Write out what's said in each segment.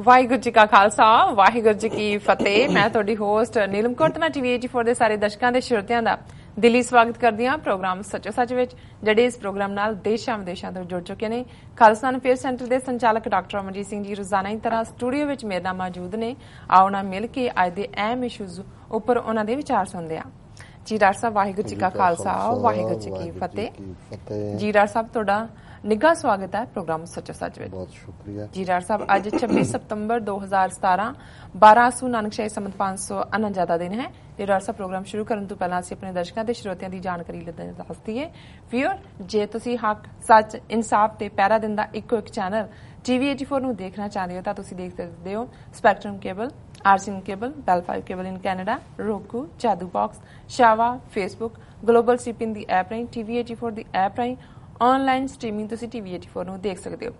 ਵਾਹਿਗੁਰੂ ਜੀ ਕਾ ਖਾਲਸਾ ਵਾਹਿਗੁਰੂ ਜੀ ਕੀ ਫਤਿਹ। ਮੈਂ ਤੁਹਾਡੀ ਹੋਸਟ ਨੀਲਮ ਕੌਰ ਤੇ ਮੈਂ ਟੀਵੀ 84 ਦੇ ਸਾਰੇ ਦਰਸ਼ਕਾਂ ਦੇ ਸ਼ਰੋਤਿਆਂ ਦਾ ਦਿਲੀ ਸਵਾਗਤ ਕਰਦੀ ਹਾਂ ਪ੍ਰੋਗਰਾਮ ਸੱਚੋ ਸੱਚ ਵਿੱਚ, ਜਿਹੜੇ ਇਸ ਪ੍ਰੋਗਰਾਮ ਨਾਲ ਦੇਸ਼ਾਂ ਵਿਦੇਸ਼ਾਂ ਤੋਂ ਜੁੜ ਚੁੱਕੇ ਨੇ। ਖਾਲਸਾ ਅਫੇਅਰ ਸੈਂਟਰ ਦੇ ਸੰਚਾਲਕ ਡਾਕਟਰ ਅਮਰਜੀਤ ਸਿੰਘ ਜੀ ਰੋਜ਼ਾਨਾ ਦੀ ਤਰ੍ਹਾਂ ਸਟੂਡੀਓ ਵਿੱਚ ਮੇਰੇ ਨਾਲ ਮੌਜੂਦ ਨੇ। ਆਓ ਨਾ ਮਿਲ ਕੇ ਅੱਜ ਦੇ ਅਹਿਮ ਇਸ਼ੂਜ਼ ਉੱਪਰ ਉਹਨਾਂ ਦੇ ਵਿਚਾਰ ਸੁਣਦੇ ਹਾਂ। ਜੀ ਡਾਕਟਰ ਸਾਹਿਬ ਵਾਹਿਗੁਰੂ ਜੀ ਕਾ ਖਾਲਸਾ ਵਾਹਿਗੁਰੂ ਜੀ ਕੀ ਫਤਿਹ। ਜੀ ਡਾਕਟਰ ਸਾਹਿਬ ਤੁਹਾਡਾ ਨਿੱਘਾ ਸਵਾਗਤ ਹੈ ਪ੍ਰੋਗਰਾਮ ਸੱਚੋ ਸੱਚ ਵਿੱਚ। ਬਹੁਤ ਸ਼ੁਕਰੀਆ ਜੀ ਡਾਕਟਰ ਸਾਹਿਬ, ਅੱਜ 26 ਸਤੰਬਰ 2017 12 ਸੂ ਨਾਨਕਸ਼ਾਹੀ ਸੰਮਤ 549 ਦਾ ਦਿਨ ਹੈ। ਤੇ ਡਾਕਟਰ ਸਾਹਿਬ, ਪ੍ਰੋਗਰਾਮ ਸ਼ੁਰੂ ਕਰਨ ਤੋਂ ਪਹਿਲਾਂ ਅਸੀਂ ਆਪਣੇ ਦਰਸ਼ਕਾਂ ਤੇ ਸ਼ਰੋਤਿਆਂ ਦੀ ਜਾਣਕਾਰੀ ਦੱਸ ਦਈਏ। ਵੀਅਰ, ਜੇ ਤੁਸੀਂ ਹੱਕ ਸੱਚ ਇਨਸਾਫ ਤੇ ਪਹਿਰਾ ਦਿੰਦਾ ਇੱਕੋ ਇੱਕ ਚੈਨਲ ਟੀਵੀ 84 ਨੂੰ ਦੇਖਣਾ ਚਾਹੁੰਦੇ ਹੋ ਤਾਂ ਤੁਸੀਂ ਦੇਖ ਸਕਦੇ ਹੋ spectrum cable, RCN cable, Bell 5 cable in Canada, roku, Jadoo box, ਸ਼ਾਵਾ, ਫੇਸਬੁੱਕ, ਗਲੋਬਲ ਸਿਪਿਨ ਦੀ ਐਪ ਰਾਹੀਂ, ਟੀਵੀ 84 ਦੀ ਐਪ ਰਾਹੀਂ ਆਨਲਾਈਨ ਸਟ੍ਰੀਮਿੰਗ ਤੁਸੀਂ ਟੀਵੀ 84 ਨੂੰ ਦੇਖ ਸਕਦੇ ਹੋ।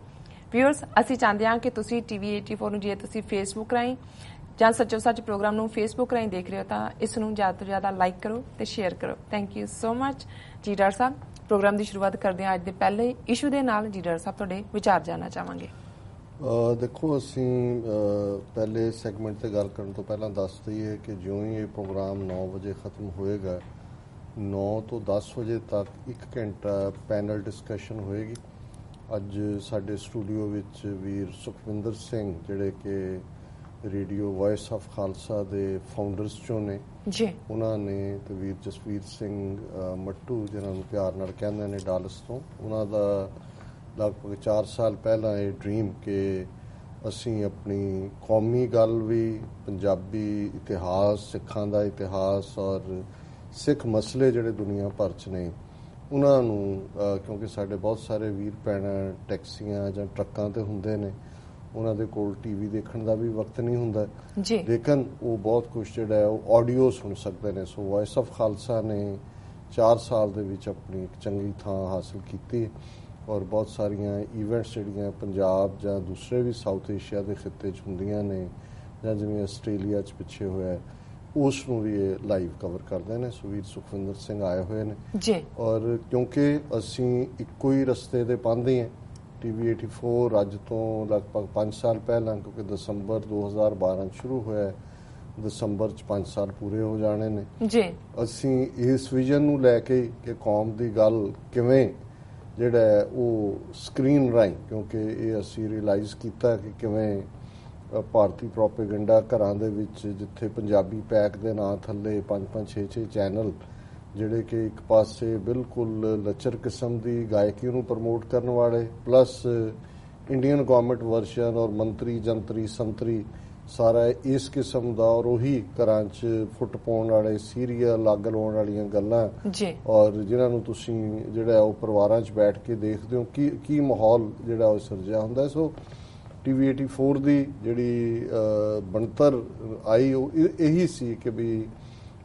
ਵਿਊਅਰਸ, ਅਸੀਂ ਚਾਹੁੰਦੇ ਹਾਂ ਕਿ ਤੁਸੀਂ ਟੀਵੀ 84 ਨੂੰ ਜੇ ਤੁਸੀਂ ਫੇਸਬੁੱਕ ਰਾਹੀਂ ਜਾਂ ਸੱਚੋ ਸੱਚ ਪ੍ਰੋਗਰਾਮ ਨੂੰ ਫੇਸਬੁੱਕ ਰਾਹੀਂ ਦੇਖ ਰਹੇ ਹੋ ਤਾਂ ਇਸ ਨੂੰ ਜ਼ਿਆਦਾ ਤੋਂ ਜ਼ਿਆਦਾ ਲਾਈਕ ਕਰੋ ਤੇ ਸ਼ੇਅਰ ਕਰੋ। Thank you so much. ਜੀ ਡਾਕਟਰ ਸਾਹਿਬ, ਪ੍ਰੋਗਰਾਮ ਦੀ ਸ਼ੁਰੂਆਤ ਕਰਦੇ ਹਾਂ ਅੱਜ ਦੇ ਪਹਿਲੇ ਇਸ਼ੂ ਦੇ ਨਾਲ। ਜੀ ਡਾਕਟਰ ਸਾਹਿਬ, ਤੁਹਾਡੇ ਵਿਚਾਰ ਜਾਣਨਾ ਚਾਹਾਂਗੇ। ਦੇਖੋ, ਅਸੀਂ ਪਹਿਲੇ ਸੈਗਮੈਂਟ ਤੇ ਗੱਲ ਕਰਨ ਤੋਂ ਪਹਿਲਾਂ ਦੱਸ ਦਈਏ ਕਿ ਜਿਉਂ ਹੀ ਇਹ ਪ੍ਰੋਗਰਾਮ 9 ਵਜੇ ਖਤਮ ਹੋਏਗਾ, 9 ਤੋਂ 10 ਵਜੇ ਤੱਕ 1 ਘੰਟਾ ਪੈਨਲ ਡਿਸਕਸ਼ਨ ਹੋਏਗੀ। ਅੱਜ ਸਾਡੇ ਸਟੂਡੀਓ ਵਿੱਚ ਵੀਰ ਸੁਖਵਿੰਦਰ ਸਿੰਘ, ਜਿਹੜੇ ਕਿ ਰੇਡੀਓ ਵਾਇਸ ਆਫ ਖਾਲਸਾ ਦੇ ਫਾਊਂਡਰਸ ਚੋਂ ਨੇ ਜੀ, ਉਹਨਾਂ ਨੇ, ਤੇ ਵੀਰ ਜਸਵੀਰ ਸਿੰਘ ਮੱਟੂ, ਜਿਹਨਾਂ ਨੂੰ ਪਿਆਰ ਨਾਲ ਕਹਿੰਦੇ ਨੇ ਡਾਲਸ ਤੋਂ, ਉਹਨਾਂ ਦਾ ਲਗਭਗ 4 ਸਾਲ ਪਹਿਲਾਂ ਇਹ ਡ੍ਰੀਮ ਕਿ ਅਸੀਂ ਆਪਣੀ ਕੌਮੀ ਗੱਲ ਵੀ, ਪੰਜਾਬੀ ਇਤਿਹਾਸ, ਸਿੱਖਾਂ ਦਾ ਇਤਿਹਾਸ ਔਰ ਸਿੱਖ ਮਸਲੇ ਜਿਹੜੇ ਦੁਨੀਆ ਭਰ 'ਚ ਨੇ ਉਹਨਾਂ ਨੂੰ, ਕਿਉਂਕਿ ਸਾਡੇ ਬਹੁਤ ਸਾਰੇ ਵੀਰ ਭੈਣਾਂ ਟੈਕਸੀਆਂ ਜਾਂ ਟਰੱਕਾਂ ਤੇ ਹੁੰਦੇ ਨੇ, ਉਹਨਾਂ ਦੇ ਕੋਲ ਟੀਵੀ ਦੇਖਣ ਦਾ ਵੀ ਵਕਤ ਨਹੀਂ ਹੁੰਦਾ, ਲੇਕਿਨ ਉਹ ਬਹੁਤ ਕੁਛ ਜਿਹੜਾ ਹੈ ਉਹ ਆਡੀਓ ਸੁਣ ਸਕਦੇ ਨੇ। ਸੋ ਵਾਇਸ ਆਫ ਖਾਲਸਾ ਨੇ 4 ਸਾਲ ਦੇ ਵਿੱਚ ਆਪਣੀ ਇੱਕ ਚੰਗੀ ਥਾਂ ਹਾਸਲ ਕੀਤੀ ਔਰ ਬਹੁਤ ਸਾਰੀਆਂ ਈਵੈਂਟਸ ਜਿਹੜੀਆਂ ਪੰਜਾਬ ਜਾਂ ਦੂਸਰੇ ਵੀ ਸਾਊਥ ਏਸ਼ੀਆ ਦੇ ਖਿੱਤੇ 'ਚ ਹੁੰਦੀਆਂ ਨੇ, ਜਾਂ ਜਿਵੇਂ ਆਸਟ੍ਰੇਲੀਆ 'ਚ ਪਿੱਛੇ ਹੋਇਆ, ਉਸ ਨੂੰ ਵੀ ਇਹ ਲਾਈਵ ਕਵਰ ਕਰਦੇ ਨੇ। ਸੁਵੀਰ ਸੁਖਵਿੰਦਰ ਸਿੰਘ ਆਏ ਹੋਏ ਨੇ ਜੀ, ਔਰ ਕਿਉਂਕਿ ਅਸੀਂ ਇੱਕੋ ਹੀ ਰਸਤੇ ਦੇ ਪਾਉਂਦੇ ਹਾਂ, ਟੀਵੀ 84 ਅੱਜ ਤੋਂ ਲਗਭਗ 5 ਸਾਲ ਪਹਿਲਾਂ, ਕਿਉਂਕਿ ਦਸੰਬਰ 2012 ਸ਼ੁਰੂ ਹੋਇਆ, ਦਸੰਬਰ 'ਚ 5 ਸਾਲ ਪੂਰੇ ਹੋ ਜਾਣੇ ਨੇ ਜੀ। ਅਸੀਂ ਇਸ ਵਿਜ਼ਨ ਨੂੰ ਲੈ ਕੇ ਕਿ ਕੌਮ ਦੀ ਗੱਲ ਕਿਵੇਂ ਜਿਹੜਾ ਹੈ ਉਹ ਸਕਰੀਨ ਰਾਹੀਂ, ਕਿਉਂਕਿ ਇਹ ਅਸੀਂ ਰਿਅਲਾਈਜ਼ ਕੀਤਾ ਕਿ ਕਿਵੇਂ ਭਾਰਤੀ ਪ੍ਰੋਪੇਗੈਂਡਾ ਘਰਾਂ ਦੇ ਵਿੱਚ, ਜਿੱਥੇ ਪੰਜਾਬੀ ਪੈਕ ਦੇ ਨਾਂ ਥੱਲੇ 5-5 6-6 ਚੈਨਲ ਜਿਹੜੇ ਕਿ ਇੱਕ ਪਾਸੇ ਬਿਲਕੁਲ ਲੱਚਰ ਕਿਸਮ ਦੀ ਗਾਇਕੀ ਨੂੰ ਪ੍ਰਮੋਟ ਕਰਨ ਵਾਲੇ, ਪਲੱਸ ਇੰਡੀਅਨ ਗਵਰਨਮੈਂਟ ਵਰਸ਼ਨ ਔਰ ਮੰਤਰੀ ਜੰਤਰੀ ਸੰਤਰੀ ਸਾਰਾ ਇਸ ਕਿਸਮ ਦਾ, ਔਰ ਉਹੀ ਘਰਾਂ 'ਚ ਫੁੱਟ ਪਾਉਣ ਵਾਲੇ ਸੀਰੀਅਲ, ਅੱਗ ਲਾਉਣ ਵਾਲੀਆਂ ਗੱਲਾਂ, ਔਰ ਜਿਨ੍ਹਾਂ ਨੂੰ ਤੁਸੀਂ ਜਿਹੜਾ ਉਹ ਪਰਿਵਾਰਾਂ 'ਚ ਬੈਠ ਕੇ ਦੇਖਦੇ ਹੋ ਕੀ ਮਾਹੌਲ ਜਿਹੜਾ ਉਹ ਸਿਰਜਿਆ ਹੁੰਦਾ। ਸੋ ਟੀਵੀ 84 ਦੀ ਜਿਹੜੀ ਬਣਤਰ ਆਈ ਉਹ ਇਹੀ ਸੀ ਕਿ ਵੀ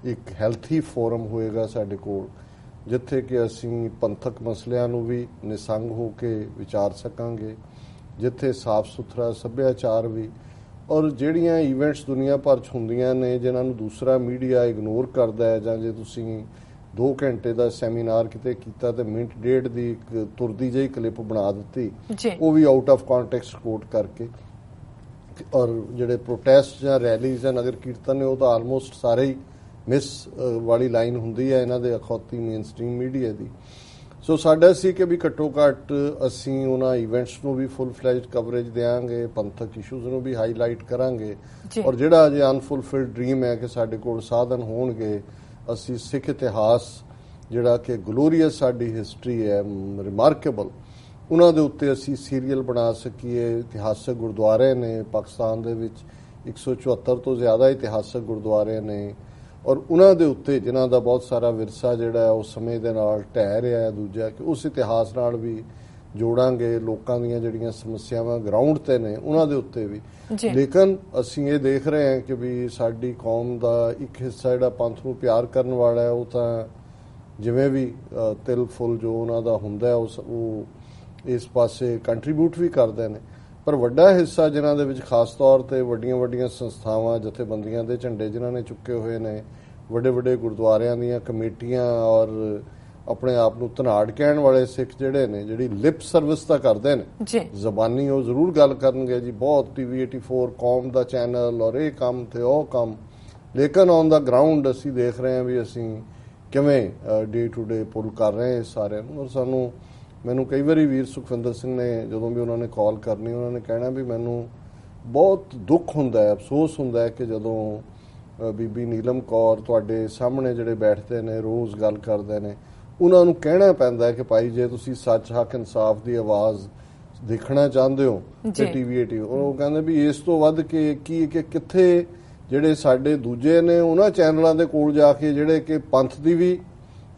ਇੱਕ ਹੈਲਥੀ ਫੋਰਮ ਹੋਏਗਾ ਸਾਡੇ ਕੋਲ, ਜਿੱਥੇ ਕਿ ਅਸੀਂ ਪੰਥਕ ਮਸਲਿਆਂ ਨੂੰ ਵੀ ਨਿਸੰਗ ਹੋ ਕੇ ਵਿਚਾਰ ਸਕਾਂਗੇ, ਜਿੱਥੇ ਸਾਫ਼ ਸੁਥਰਾ ਸੱਭਿਆਚਾਰ ਵੀ, ਔਰ ਜਿਹੜੀਆਂ ਈਵੈਂਟਸ ਦੁਨੀਆ ਭਰ 'ਚ ਹੁੰਦੀਆਂ ਨੇ ਜਿਨ੍ਹਾਂ ਨੂੰ ਦੂਸਰਾ ਮੀਡੀਆ ਇਗਨੋਰ ਕਰਦਾ ਹੈ, ਜਾਂ ਜੇ ਤੁਸੀਂ 2 ਘੰਟੇ ਦਾ ਸੈਮੀਨਾਰ ਕਿਤੇ ਕੀਤਾ ਤੇ ਮਿੰਟ ਡੇਢ ਦੀ ਇੱਕ ਤੁਰਦੀ ਜਿਹੀ ਕਲਿੱਪ ਬਣਾ ਦਿੱਤੀ, ਉਹ ਵੀ ਆਊਟ ਆਫ ਕੰਟੈਕਸਟ ਕੋਟ ਕਰਕੇ, ਔਰ ਜਿਹੜੇ ਪ੍ਰੋਟੈਸਟ ਜਾਂ ਰੈਲੀਜ਼ ਜਾਂ ਨਗਰ ਕੀਰਤਨ ਨੇ ਉਹ ਤਾਂ ਆਲਮੋਸਟ ਸਾਰੇ ਹੀ ਮਿਸ ਵਾਲੀ ਲਾਈਨ ਹੁੰਦੀ ਹੈ ਇਹਨਾਂ ਦੇ ਅਖੌਤੀ ਮੇਨ ਸਟ੍ਰੀਮ ਮੀਡੀਆ ਦੀ। ਸੋ ਸਾਡਾ ਸੀ ਕਿ ਵੀ ਘੱਟੋ ਘੱਟ ਅਸੀਂ ਉਹਨਾਂ ਇਵੈਂਟਸ ਨੂੰ ਵੀ ਫੁੱਲ ਫਲੈਜਡ ਕਵਰੇਜ ਦਿਆਂਗੇ, ਪੰਥਕ ਇਸ਼ੂਜ਼ ਨੂੰ ਵੀ ਹਾਈਲਾਈਟ ਕਰਾਂਗੇ, ਔਰ ਜਿਹੜਾ ਅਜੇ ਅਨਫੁਲਫਿਲਡ ਡ੍ਰੀਮ ਹੈ ਕਿ ਸਾਡੇ ਕੋਲ ਸਾਧਨ ਹੋਣਗੇ, ਅਸੀਂ ਸਿੱਖ ਇਤਿਹਾਸ ਜਿਹੜਾ ਕਿ ਗਲੋਰੀਅਸ ਸਾਡੀ ਹਿਸਟਰੀ ਹੈ, ਰਿਮਾਰਕੇਬਲ, ਉਹਨਾਂ ਦੇ ਉੱਤੇ ਅਸੀਂ ਸੀਰੀਅਲ ਬਣਾ ਸਕੀਏ। ਇਤਿਹਾਸਕ ਗੁਰਦੁਆਰੇ ਨੇ ਪਾਕਿਸਤਾਨ ਦੇ ਵਿੱਚ 174 ਤੋਂ ਜ਼ਿਆਦਾ ਇਤਿਹਾਸਕ ਗੁਰਦੁਆਰੇ ਨੇ, ਔਰ ਉਹਨਾਂ ਦੇ ਉੱਤੇ ਜਿਨ੍ਹਾਂ ਦਾ ਬਹੁਤ ਸਾਰਾ ਵਿਰਸਾ ਜਿਹੜਾ ਹੈ ਉਹ ਸਮੇਂ ਦੇ ਨਾਲ ਢਹਿ ਰਿਹਾ ਹੈ। ਦੂਜਾ ਕਿ ਉਸ ਇਤਿਹਾਸ ਨਾਲ ਵੀ ਜੋੜਾਂਗੇ, ਲੋਕਾਂ ਦੀਆਂ ਜਿਹੜੀਆਂ ਸਮੱਸਿਆਵਾਂ ਗਰਾਊਂਡ ਤੇ ਨੇ ਉਹਨਾਂ ਦੇ ਉੱਤੇ ਵੀ। ਲੇਕਿਨ ਅਸੀਂ ਇਹ ਦੇਖ ਰਹੇ ਹਾਂ ਕਿ ਵੀ ਸਾਡੀ ਕੌਮ ਦਾ ਇੱਕ ਹਿੱਸਾ ਜਿਹੜਾ ਪੰਥ ਨੂੰ ਪਿਆਰ ਕਰਨ ਵਾਲਾ ਹੈ, ਉਹ ਤਾਂ ਜਿਵੇਂ ਵੀ ਤਿਲ ਫੁੱਲ ਜੋ ਉਹਨਾਂ ਦਾ ਹੁੰਦਾ ਉਹ ਇਸ ਪਾਸੇ ਕੰਟਰੀਬਿਊਟ ਵੀ ਕਰਦੇ ਨੇ, ਪਰ ਵੱਡਾ ਹਿੱਸਾ ਜਿਨ੍ਹਾਂ ਦੇ ਵਿੱਚ ਖਾਸ ਤੌਰ ਤੇ ਵੱਡੀਆਂ ਸੰਸਥਾਵਾਂ, ਜਥੇਬੰਦੀਆਂ ਦੇ ਝੰਡੇ ਜਿਨ੍ਹਾਂ ਨੇ ਚੁੱਕੇ ਹੋਏ ਨੇ, ਵੱਡੇ ਗੁਰਦੁਆਰਿਆਂ ਦੀਆਂ ਕਮੇਟੀਆਂ ਔਰ ਆਪਣੇ ਆਪ ਨੂੰ ਧਨਾੜ ਕਹਿਣ ਵਾਲੇ ਸਿੱਖ ਜਿਹੜੇ ਨੇ, ਜਿਹੜੀ ਲਿਪ ਸਰਵਿਸ ਤਾਂ ਕਰਦੇ ਨੇ, ਜ਼ਬਾਨੀ ਉਹ ਜ਼ਰੂਰ ਗੱਲ ਕਰਨਗੇ ਜੀ, ਬਹੁਤ TV 84 ਕੌਮ ਦਾ ਚੈਨਲ ਔਰ ਇਹ ਕੰਮ ਤੇ ਉਹ ਕੰਮ, ਲੇਕਿਨ ਔਨ ਦਾ ਗਰਾਊਂਡ ਅਸੀਂ ਦੇਖ ਰਹੇ ਹਾਂ ਵੀ ਅਸੀਂ ਕਿਵੇਂ ਡੇ ਟੂ ਡੇ ਪੁੱਲ ਕਰ ਰਹੇ ਹਾਂ ਸਾਰਿਆਂ ਨੂੰ। ਔਰ ਮੈਨੂੰ ਕਈ ਵਾਰੀ ਵੀਰ ਸੁਖਵਿੰਦਰ ਸਿੰਘ ਨੇ ਜਦੋਂ ਵੀ ਉਹਨਾਂ ਨੇ ਕਾਲ ਕਰਨੀ, ਉਹਨਾਂ ਨੇ ਕਹਿਣਾ ਵੀ ਮੈਨੂੰ ਬਹੁਤ ਦੁੱਖ ਹੁੰਦਾ ਹੈ, ਅਫਸੋਸ ਹੁੰਦਾ ਹੈ ਕਿ ਜਦੋਂ ਬੀਬੀ ਨੀਲਮ ਕੌਰ ਤੁਹਾਡੇ ਸਾਹਮਣੇ ਜਿਹੜੇ ਬੈਠਦੇ ਨੇ, ਰੋਜ਼ ਗੱਲ ਕਰਦੇ ਨੇ, ਉਹਨਾਂ ਨੂੰ ਕਹਿਣਾ ਪੈਂਦਾ ਕਿ ਭਾਈ ਜੇ ਤੁਸੀਂ ਸੱਚ, ਹੱਕ, ਇਨਸਾਫ ਦੀ ਆਵਾਜ਼ ਦੇਖਣਾ ਚਾਹੁੰਦੇ ਹੋ ਤੇ TV 80, ਉਹ ਕਹਿੰਦੇ ਵੀ ਇਸ ਤੋਂ ਵੱਧ ਕੇ ਕੀ ਕਿ ਕਿੱਥੇ ਜਿਹੜੇ ਸਾਡੇ ਦੂਜੇ ਨੇ ਉਹਨਾਂ ਚੈਨਲਾਂ ਦੇ ਕੋਲ ਜਾ ਕੇ ਜਿਹੜੇ ਕਿ ਪੰਥ ਦੀ ਵੀ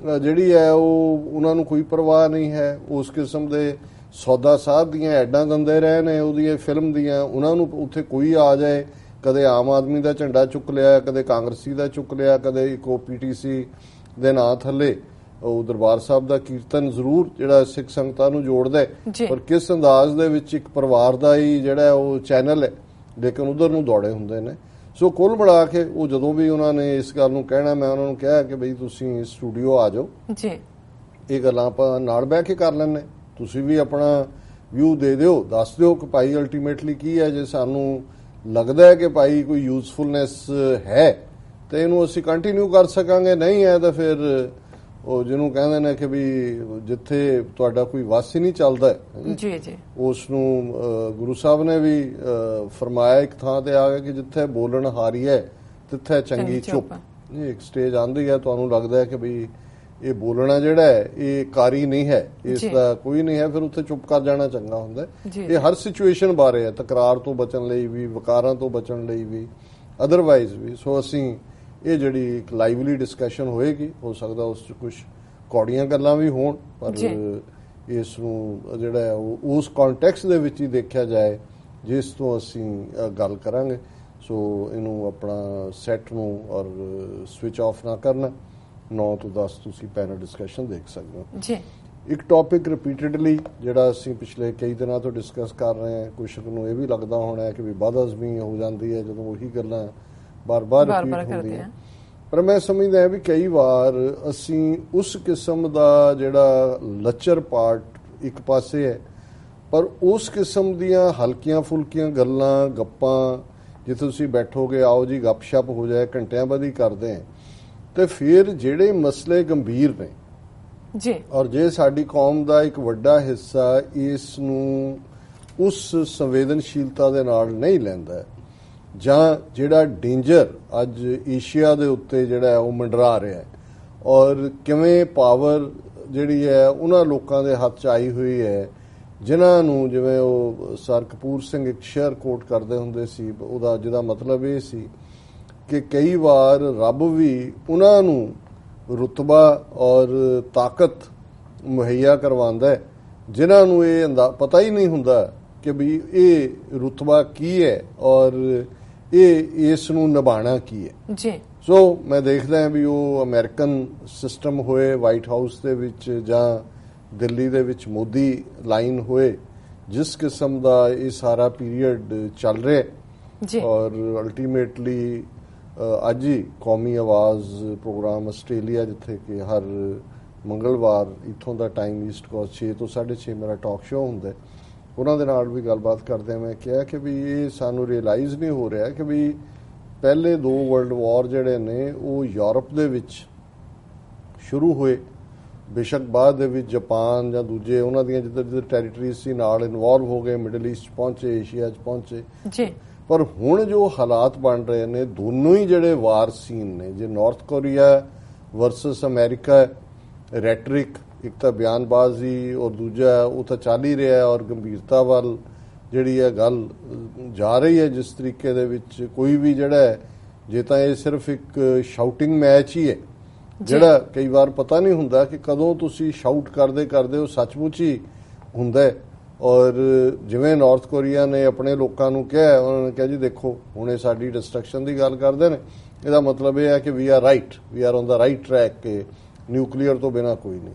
ਜਿਹੜੀ ਹੈ ਉਹ ਉਹਨਾਂ ਨੂੰ ਕੋਈ ਪਰਵਾਹ ਨਹੀਂ ਹੈ, ਉਸ ਕਿਸਮ ਦੇ ਸੌਦਾ ਸਾਹਿਬ ਦੀਆਂ ਐਡਾਂ ਦਿੰਦੇ ਰਹੇ ਨੇ ਉਹਦੀ ਫਿਲਮ ਦੀਆਂ, ਉਹਨਾਂ ਨੂੰ ਉੱਥੇ ਕੋਈ ਆ ਜਾਏ, ਕਦੇ ਆਮ ਆਦਮੀ ਦਾ ਝੰਡਾ ਚੁੱਕ ਲਿਆ, ਕਦੇ ਕਾਂਗਰਸੀ ਦਾ ਚੁੱਕ ਲਿਆ, ਕਦੇ ਇੱਕ PTC ਦੇ ਨਾਂ ਥੱਲੇ ਉਹ ਦਰਬਾਰ ਸਾਹਿਬ ਦਾ ਕੀਰਤਨ ਜ਼ਰੂਰ ਜਿਹੜਾ ਸਿੱਖ ਸੰਗਤਾਂ ਨੂੰ ਜੋੜਦਾ ਹੈ, ਪਰ ਕਿਸ ਅੰਦਾਜ਼ ਦੇ ਵਿੱਚ ਇੱਕ ਪਰਿਵਾਰ ਦਾ ਹੀ ਜਿਹੜਾ ਉਹ ਚੈਨਲ ਹੈ, ਲੇਕਿਨ ਉਧਰ ਨੂੰ ਦੌੜੇ ਹੁੰਦੇ ਨੇ। ਸੋ ਕੁੱਲ ਮਿਲਾ ਕੇ ਉਹ ਜਦੋਂ ਵੀ ਉਹਨਾਂ ਨੇ ਇਸ ਗੱਲ ਨੂੰ ਕਹਿਣਾ, ਮੈਂ ਉਹਨਾਂ ਨੂੰ ਕਿਹਾ ਕਿ ਬਈ ਤੁਸੀਂ ਸਟੂਡੀਓ ਆ ਜਾਓ ਜੀ, ਇਹ ਗੱਲਾਂ ਆਪਾਂ ਨਾਲ ਬਹਿ ਕੇ ਕਰ ਲੈਂਦੇ, ਤੁਸੀਂ ਵੀ ਆਪਣਾ ਵਿਊ ਦੇ ਦਿਓ, ਦੱਸ ਦਿਓ ਕਿ ਭਾਈ ਅਲਟੀਮੇਟਲੀ ਕੀ ਹੈ। ਜੇ ਸਾਨੂੰ ਲੱਗਦਾ ਹੈ ਕਿ ਭਾਈ ਕੋਈ ਯੂਜ਼ਫੁਲਨੈਸ ਹੈ ਤੇ ਇਹਨੂੰ ਅਸੀਂ ਕੰਟੀਨਿਊ ਕਰ ਸਕਾਂਗੇ, ਨਹੀਂ ਹੈ ਤਾਂ ਫਿਰ ਉਹ ਜਿਹਨੂੰ ਕਹਿੰਦੇ ਨੇ ਕਿ ਵੀ ਜਿੱਥੇ ਤੁਹਾਡਾ ਕੋਈ ਵਸ ਹੀ ਨਹੀਂ ਚੱਲਦਾ ਜੀ ਜੀ, ਉਸ ਨੂੰ ਗੁਰੂ ਸਾਹਿਬ ਨੇ ਵੀ ਫਰਮਾਇਆ ਇੱਕ ਥਾਂ ਤੇ ਆ ਗਿਆ ਕਿ ਜਿੱਥੇ ਬੋਲਣ ਹਾਰੀ ਹੈ ਤਿੱਥੇ ਚੰਗੀ ਚੁੱਪ। ਇੱਕ ਸਟੇਜ ਆਉਂਦੀ ਹੈ, ਤੁਹਾਨੂੰ ਲੱਗਦਾ ਹੈ ਕਿ ਵੀ ਇਹ ਬੋਲਣਾ ਜਿਹੜਾ ਹੈ ਇਹ ਕਾਰੀ ਨਹੀਂ ਹੈ, ਇਸ ਦਾ ਕੋਈ ਨਹੀਂ ਹੈ, ਫਿਰ ਉੱਥੇ ਚੁੱਪ ਕਰ ਜਾਣਾ ਚੰਗਾ ਹੁੰਦਾ। ਇਹ ਹਰ ਸਿਚੁਏਸ਼ਨ ਬਾਰੇ ਹੈ, ਤਕਰਾਰ ਤੋਂ ਬਚਣ ਲਈ ਵੀ, ਵਕਾਰਾਂ ਤੋਂ ਬਚਣ ਲਈ ਵੀ, ਅਦਰਵਾਈਜ਼ ਵੀ। ਸੋ ਅਸੀਂ ਇਹ ਜਿਹੜੀ ਇੱਕ ਲਾਈਵਲੀ ਡਿਸਕਸ਼ਨ ਹੋਏਗੀ, ਹੋ ਸਕਦਾ ਉਸ 'ਚ ਕੁਝ ਕੌੜੀਆਂ ਗੱਲਾਂ ਵੀ ਹੋਣ, ਪਰ ਇਸ ਨੂੰ ਜਿਹੜਾ ਹੈ ਉਹ ਉਸ ਕੰਟੈਕਸਟ ਦੇ ਵਿੱਚ ਹੀ ਦੇਖਿਆ ਜਾਏ ਜਿਸ ਤੋਂ ਅਸੀਂ ਗੱਲ ਕਰਾਂਗੇ। ਸੋ ਇਹਨੂੰ ਆਪਣਾ ਸੈੱਟ ਨੂੰ ਔਰ ਸਵਿਚ ਆਫ ਨਾ ਕਰਨਾ, 9 ਤੋਂ 10 ਤੁਸੀਂ ਪੈਨਲ ਡਿਸਕਸ਼ਨ ਦੇਖ ਸਕਦੇ ਹੋ ਜੀ। ਇੱਕ ਟੌਪਿਕ ਰਿਪੀਟਡਲੀ ਜਿਹੜਾ ਅਸੀਂ ਪਿਛਲੇ ਕਈ ਦਿਨਾਂ ਤੋਂ ਡਿਸਕਸ ਕਰ ਰਹੇ ਹਾਂ, ਕੁਝ ਨੂੰ ਇਹ ਵੀ ਲੱਗਦਾ ਹੋਣਾ ਕਿ ਵੀ ਬਦਅਜ਼ਮੀ ਹੋ ਜਾਂਦੀ ਹੈ ਜਦੋਂ ਉਹੀ ਗੱਲਾਂ ਬਾਰ-ਬਾਰ ਰਿਪੀਟ ਹੁੰਦੀਆਂ, ਪਰ ਮੈਂ ਸਮਝਦਾ ਵੀ ਕਈ ਵਾਰ ਅਸੀਂ ਉਸ ਕਿਸਮ ਦਾ ਜਿਹੜਾ ਲੱਚਰ ਪਾਰਟ ਇੱਕ ਪਾਸੇ ਹੈ, ਪਰ ਉਸ ਕਿਸਮ ਦੀਆਂ ਹਲਕੀਆਂ ਫੁਲਕੀਆਂ ਗੱਲਾਂ, ਗੱਪਾਂ, ਜਿੱਥੇ ਤੁਸੀਂ ਬੈਠੋਗੇ ਆਓ ਜੀ ਗੱਪਸ਼ਪ ਹੋ ਜਾਏ, ਘੰਟਿਆਂ ਬਾਅਦ ਹੀ ਕਰਦੇ ਹਾਂ, ਤੇ ਫਿਰ ਜਿਹੜੇ ਮਸਲੇ ਗੰਭੀਰ ਨੇ ਜੀ, ਔਰ ਜੇ ਸਾਡੀ ਕੌਮ ਦਾ ਇੱਕ ਵੱਡਾ ਹਿੱਸਾ ਇਸ ਨੂੰ ਉਸ ਸੰਵੇਦਨਸ਼ੀਲਤਾ ਦੇ ਨਾਲ ਨਹੀਂ ਲੈਂਦਾ, ਜਾਂ ਜਿਹੜਾ ਡੇਂਜਰ ਅੱਜ ਏਸ਼ੀਆ ਦੇ ਉੱਤੇ ਜਿਹੜਾ ਉਹ ਮੰਡਰਾ ਰਿਹਾ ਹੈ, ਔਰ ਕਿਵੇਂ ਪਾਵਰ ਜਿਹੜੀ ਹੈ ਉਹਨਾਂ ਲੋਕਾਂ ਦੇ ਹੱਥ 'ਚ ਆਈ ਹੋਈ ਹੈ ਜਿਨ੍ਹਾਂ ਨੂੰ, ਜਿਵੇਂ ਉਹ ਸਰ ਕਪੂਰ ਸਿੰਘ ਇੱਕ ਸ਼ੇਅਰ ਕੋਟ ਕਰਦੇ ਹੁੰਦੇ ਸੀ, ਉਹਦਾ ਜਿਹਦਾ ਮਤਲਬ ਇਹ ਸੀ ਕਿ ਕਈ ਵਾਰ ਰੱਬ ਵੀ ਉਹਨਾਂ ਨੂੰ ਰੁਤਬਾ ਔਰ ਤਾਕਤ ਮੁਹੱਈਆ ਕਰਵਾਉਂਦਾ ਹੈ ਜਿਨ੍ਹਾਂ ਨੂੰ ਇਹ ਪਤਾ ਹੀ ਨਹੀਂ ਹੁੰਦਾ ਕਿ ਵੀ ਇਹ ਰੁਤਬਾ ਕੀ ਹੈ ਔਰ ਇਹ ਇਸ ਨੂੰ ਨਿਭਾਉਣਾ ਕੀ ਹੈ ਜੀ। ਸੋ ਮੈਂ ਦੇਖਦਾ ਵੀ ਉਹ ਅਮਰੀਕਨ ਸਿਸਟਮ ਹੋਏ ਵਾਈਟ ਹਾਊਸ ਦੇ ਵਿੱਚ ਜਾਂ ਦਿੱਲੀ ਦੇ ਵਿੱਚ ਮੋਦੀ ਲਾਈਨ ਹੋਏ, ਜਿਸ ਕਿਸਮ ਦਾ ਇਹ ਸਾਰਾ ਪੀਰੀਅਡ ਚੱਲ ਰਿਹਾ ਜੀ, ਔਰ ਅਲਟੀਮੇਟਲੀ ਅੱਜ ਹੀ ਕੌਮੀ ਆਵਾਜ਼ ਪ੍ਰੋਗਰਾਮ ਆਸਟ੍ਰੇਲੀਆ, ਜਿੱਥੇ ਕਿ ਹਰ ਮੰਗਲਵਾਰ ਇੱਥੋਂ ਦਾ ਟਾਈਮ ਈਸਟ ਕੋਸਟ 6 ਤੋਂ 6:30 ਮੇਰਾ ਟਾਕ ਸ਼ੋਅ ਹੁੰਦਾ, ਉਹਨਾਂ ਦੇ ਨਾਲ ਵੀ ਗੱਲਬਾਤ ਕਰਦੇ ਮੈਂ ਕਿਹਾ ਕਿ ਵੀ ਇਹ ਸਾਨੂੰ ਰਿਅਲਾਈਜ਼ ਨਹੀਂ ਹੋ ਰਿਹਾ ਕਿ ਵੀ ਪਹਿਲੇ 2 ਵਰਲਡ ਵਾਰ ਜਿਹੜੇ ਨੇ ਉਹ ਯੂਰਪ ਦੇ ਵਿੱਚ ਸ਼ੁਰੂ ਹੋਏ, ਬੇਸ਼ੱਕ ਬਾਅਦ ਦੇ ਵਿੱਚ ਜਾਪਾਨ ਜਾਂ ਦੂਜੇ ਉਹਨਾਂ ਦੀਆਂ ਜਿੱਧਰ ਟੈਰੀਟਰੀਜ਼ ਸੀ ਨਾਲ ਇਨਵੋਲਵ ਹੋ ਗਏ, ਮਿਡਲ ਈਸਟ ਪਹੁੰਚੇ, ਏਸ਼ੀਆ 'ਚ ਪਹੁੰਚੇ ਜੀ, ਪਰ ਹੁਣ ਜੋ ਹਾਲਾਤ ਬਣ ਰਹੇ ਨੇ ਦੋਨੋਂ ਹੀ ਜਿਹੜੇ ਵਾਰ ਸੀਨ ਨੇ, ਜੇ ਨਾਰਥ ਕੋਰੀਆ ਵਰਸਸ ਅਮਰੀਕਾ ਰੈਟਰਿਕ, ਇੱਕ ਤਾਂ ਬਿਆਨਬਾਜ਼ੀ ਔਰ ਦੂਜਾ ਉਹ ਤਾਂ ਚੱਲ ਹੀ ਰਿਹਾ, ਔਰ ਗੰਭੀਰਤਾ ਵੱਲ ਜਿਹੜੀ ਹੈ ਗੱਲ ਜਾ ਰਹੀ ਹੈ, ਜਿਸ ਤਰੀਕੇ ਦੇ ਵਿੱਚ ਕੋਈ ਵੀ ਜਿਹੜਾ ਹੈ, ਜੇ ਤਾਂ ਇਹ ਸਿਰਫ ਇੱਕ ਸ਼ਾਊਟਿੰਗ ਮੈਚ ਹੀ ਹੈ ਜਿਹੜਾ ਕਈ ਵਾਰ ਪਤਾ ਨਹੀਂ ਹੁੰਦਾ ਕਿ ਕਦੋਂ ਤੁਸੀਂ ਸ਼ਾਊਟ ਕਰਦੇ ਕਰਦੇ ਉਹ ਸੱਚਮੁੱਚ ਹੀ ਹੁੰਦਾ ਹੈ। ਔਰ ਜਿਵੇਂ ਨਾਰਥ ਕੋਰੀਆ ਨੇ ਆਪਣੇ ਲੋਕਾਂ ਨੂੰ ਕਿਹਾ, ਉਹਨਾਂ ਨੇ ਕਿਹਾ ਜੀ ਦੇਖੋ ਹੁਣ ਇਹ ਸਾਡੀ ਡਿਸਟਰਕਸ਼ਨ ਦੀ ਗੱਲ ਕਰਦੇ ਨੇ, ਇਹਦਾ ਮਤਲਬ ਇਹ ਹੈ ਕਿ we are right, we are on the right track, ਕਿ ਨਿਊਕਲੀਅਰ ਤੋਂ ਬਿਨਾਂ ਕੋਈ ਨਹੀਂ।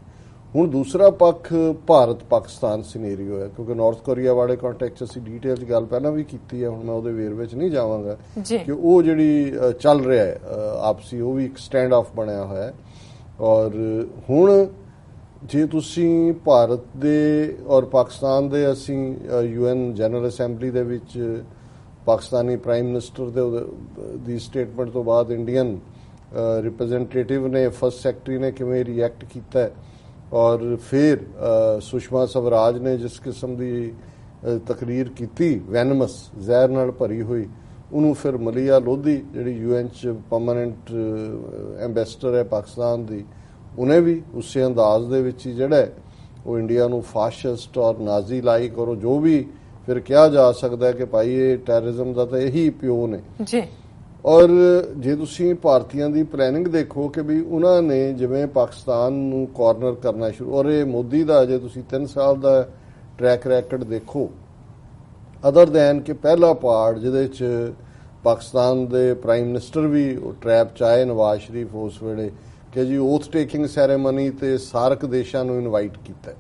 ਹੁਣ ਦੂਸਰਾ ਪੱਖ ਭਾਰਤ ਪਾਕਿਸਤਾਨ ਸਿਨੈਰੀਓ ਹੈ, ਕਿਉਂਕਿ ਨਾਰਥ ਕੋਰੀਆ ਵਾਲੇ ਕੰਟੈਕਸਟ ਅਸੀਂ ਡਿਟੇਲ 'ਚ ਗੱਲ ਪਹਿਲਾਂ ਵੀ ਕੀਤੀ ਹੈ, ਹੁਣ ਮੈਂ ਉਹਦੇ ਵੇਰਵੇ 'ਚ ਨਹੀਂ ਜਾਵਾਂਗਾ ਕਿ ਉਹ ਜਿਹੜੀ ਚੱਲ ਰਿਹਾ ਹੈ ਆਪਸੀ, ਉਹ ਵੀ ਇੱਕ ਸਟੈਂਡ ਆਫ ਬਣਿਆ ਹੋਇਆ ਹੈ। ਔਰ ਹੁਣ ਜੇ ਤੁਸੀਂ ਭਾਰਤ ਦੇ ਔਰ ਪਾਕਿਸਤਾਨ ਦੇ ਅਸੀਂ UN ਜਨਰਲ ਅਸੈਂਬਲੀ ਦੇ ਵਿੱਚ ਪਾਕਿਸਤਾਨੀ ਪ੍ਰਾਈਮ ਮਿਨਿਸਟਰ ਦੀ ਸਟੇਟਮੈਂਟ ਤੋਂ ਬਾਅਦ ਇੰਡੀਅਨ ਰਿਪਰੈਜ਼ੈਂਟੇਟਿਵ ਨੇ ਫਸਟ ਸੈਕਟਰੀ ਨੇ ਕਿਵੇਂ ਰਿਐਕਟ ਕੀਤਾ ਔਰ ਫਿਰ ਸੁਸ਼ਮਾ ਸਵਰਾਜ ਨੇ ਜਿਸ ਕਿਸਮ ਦੀ ਤਕਰੀਰ ਕੀਤੀ ਵੈਨਮਸ ਜ਼ਹਿਰ ਨਾਲ ਭਰੀ ਹੋਈ, ਉਹਨੂੰ ਫਿਰ ਮਲੀਆ ਲੋਧੀ ਜਿਹੜੀ UN 'ਚ ਪਰਮਾਨੈਂਟ ਐਂਬੈਸਡਰ ਹੈ ਪਾਕਿਸਤਾਨ ਦੀ, ਉਹਨੇ ਵੀ ਉਸੇ ਅੰਦਾਜ਼ ਦੇ ਵਿੱਚ ਹੀ ਜਿਹੜਾ ਉਹ ਇੰਡੀਆ ਨੂੰ ਫਾਸ਼ਿਸਟ ਔਰ ਨਾਜ਼ੀ ਲਾਈਕ ਔਰ ਜੋ ਵੀ ਫਿਰ ਕਿਹਾ ਜਾ ਸਕਦਾ ਕਿ ਭਾਈ ਇਹ ਟੈਰਰਿਜ਼ਮ ਦਾ ਤਾਂ ਇਹੀ ਪਿਓ ਨੇ ਜੀ। ਔਰ ਜੇ ਤੁਸੀਂ ਭਾਰਤੀਆਂ ਦੀ ਪਲੈਨਿੰਗ ਦੇਖੋ ਕਿ ਵੀ ਉਹਨਾਂ ਨੇ ਜਿਵੇਂ ਪਾਕਿਸਤਾਨ ਨੂੰ ਕਾਰਨਰ ਕਰਨਾ ਸ਼ੁਰੂ, ਔਰ ਇਹ ਮੋਦੀ ਦਾ ਜੇ ਤੁਸੀਂ 3 ਸਾਲ ਦਾ ਟਰੈਕ ਰੈਕਡ ਦੇਖੋ, ਅਦਰ ਦੈਨ ਕਿ ਪਹਿਲਾ ਪਾਰਟ ਜਿਹਦੇ 'ਚ ਪਾਕਿਸਤਾਨ ਦੇ ਪ੍ਰਾਈਮ ਮਿਨਿਸਟਰ ਵੀ ਟਰੈਪ 'ਚ ਆਏ ਨਵਾਜ਼ ਸ਼ਰੀਫ ਉਸ ਵੇਲੇ ਕਿ ਜੀ ਓਥ ਟੇਕਿੰਗ ਸੈਰੇਮਨੀ ਤੇ ਸਾਰਕ ਦੇਸ਼ਾਂ ਨੂੰ ਇਨਵਾਈਟ ਕੀਤਾ,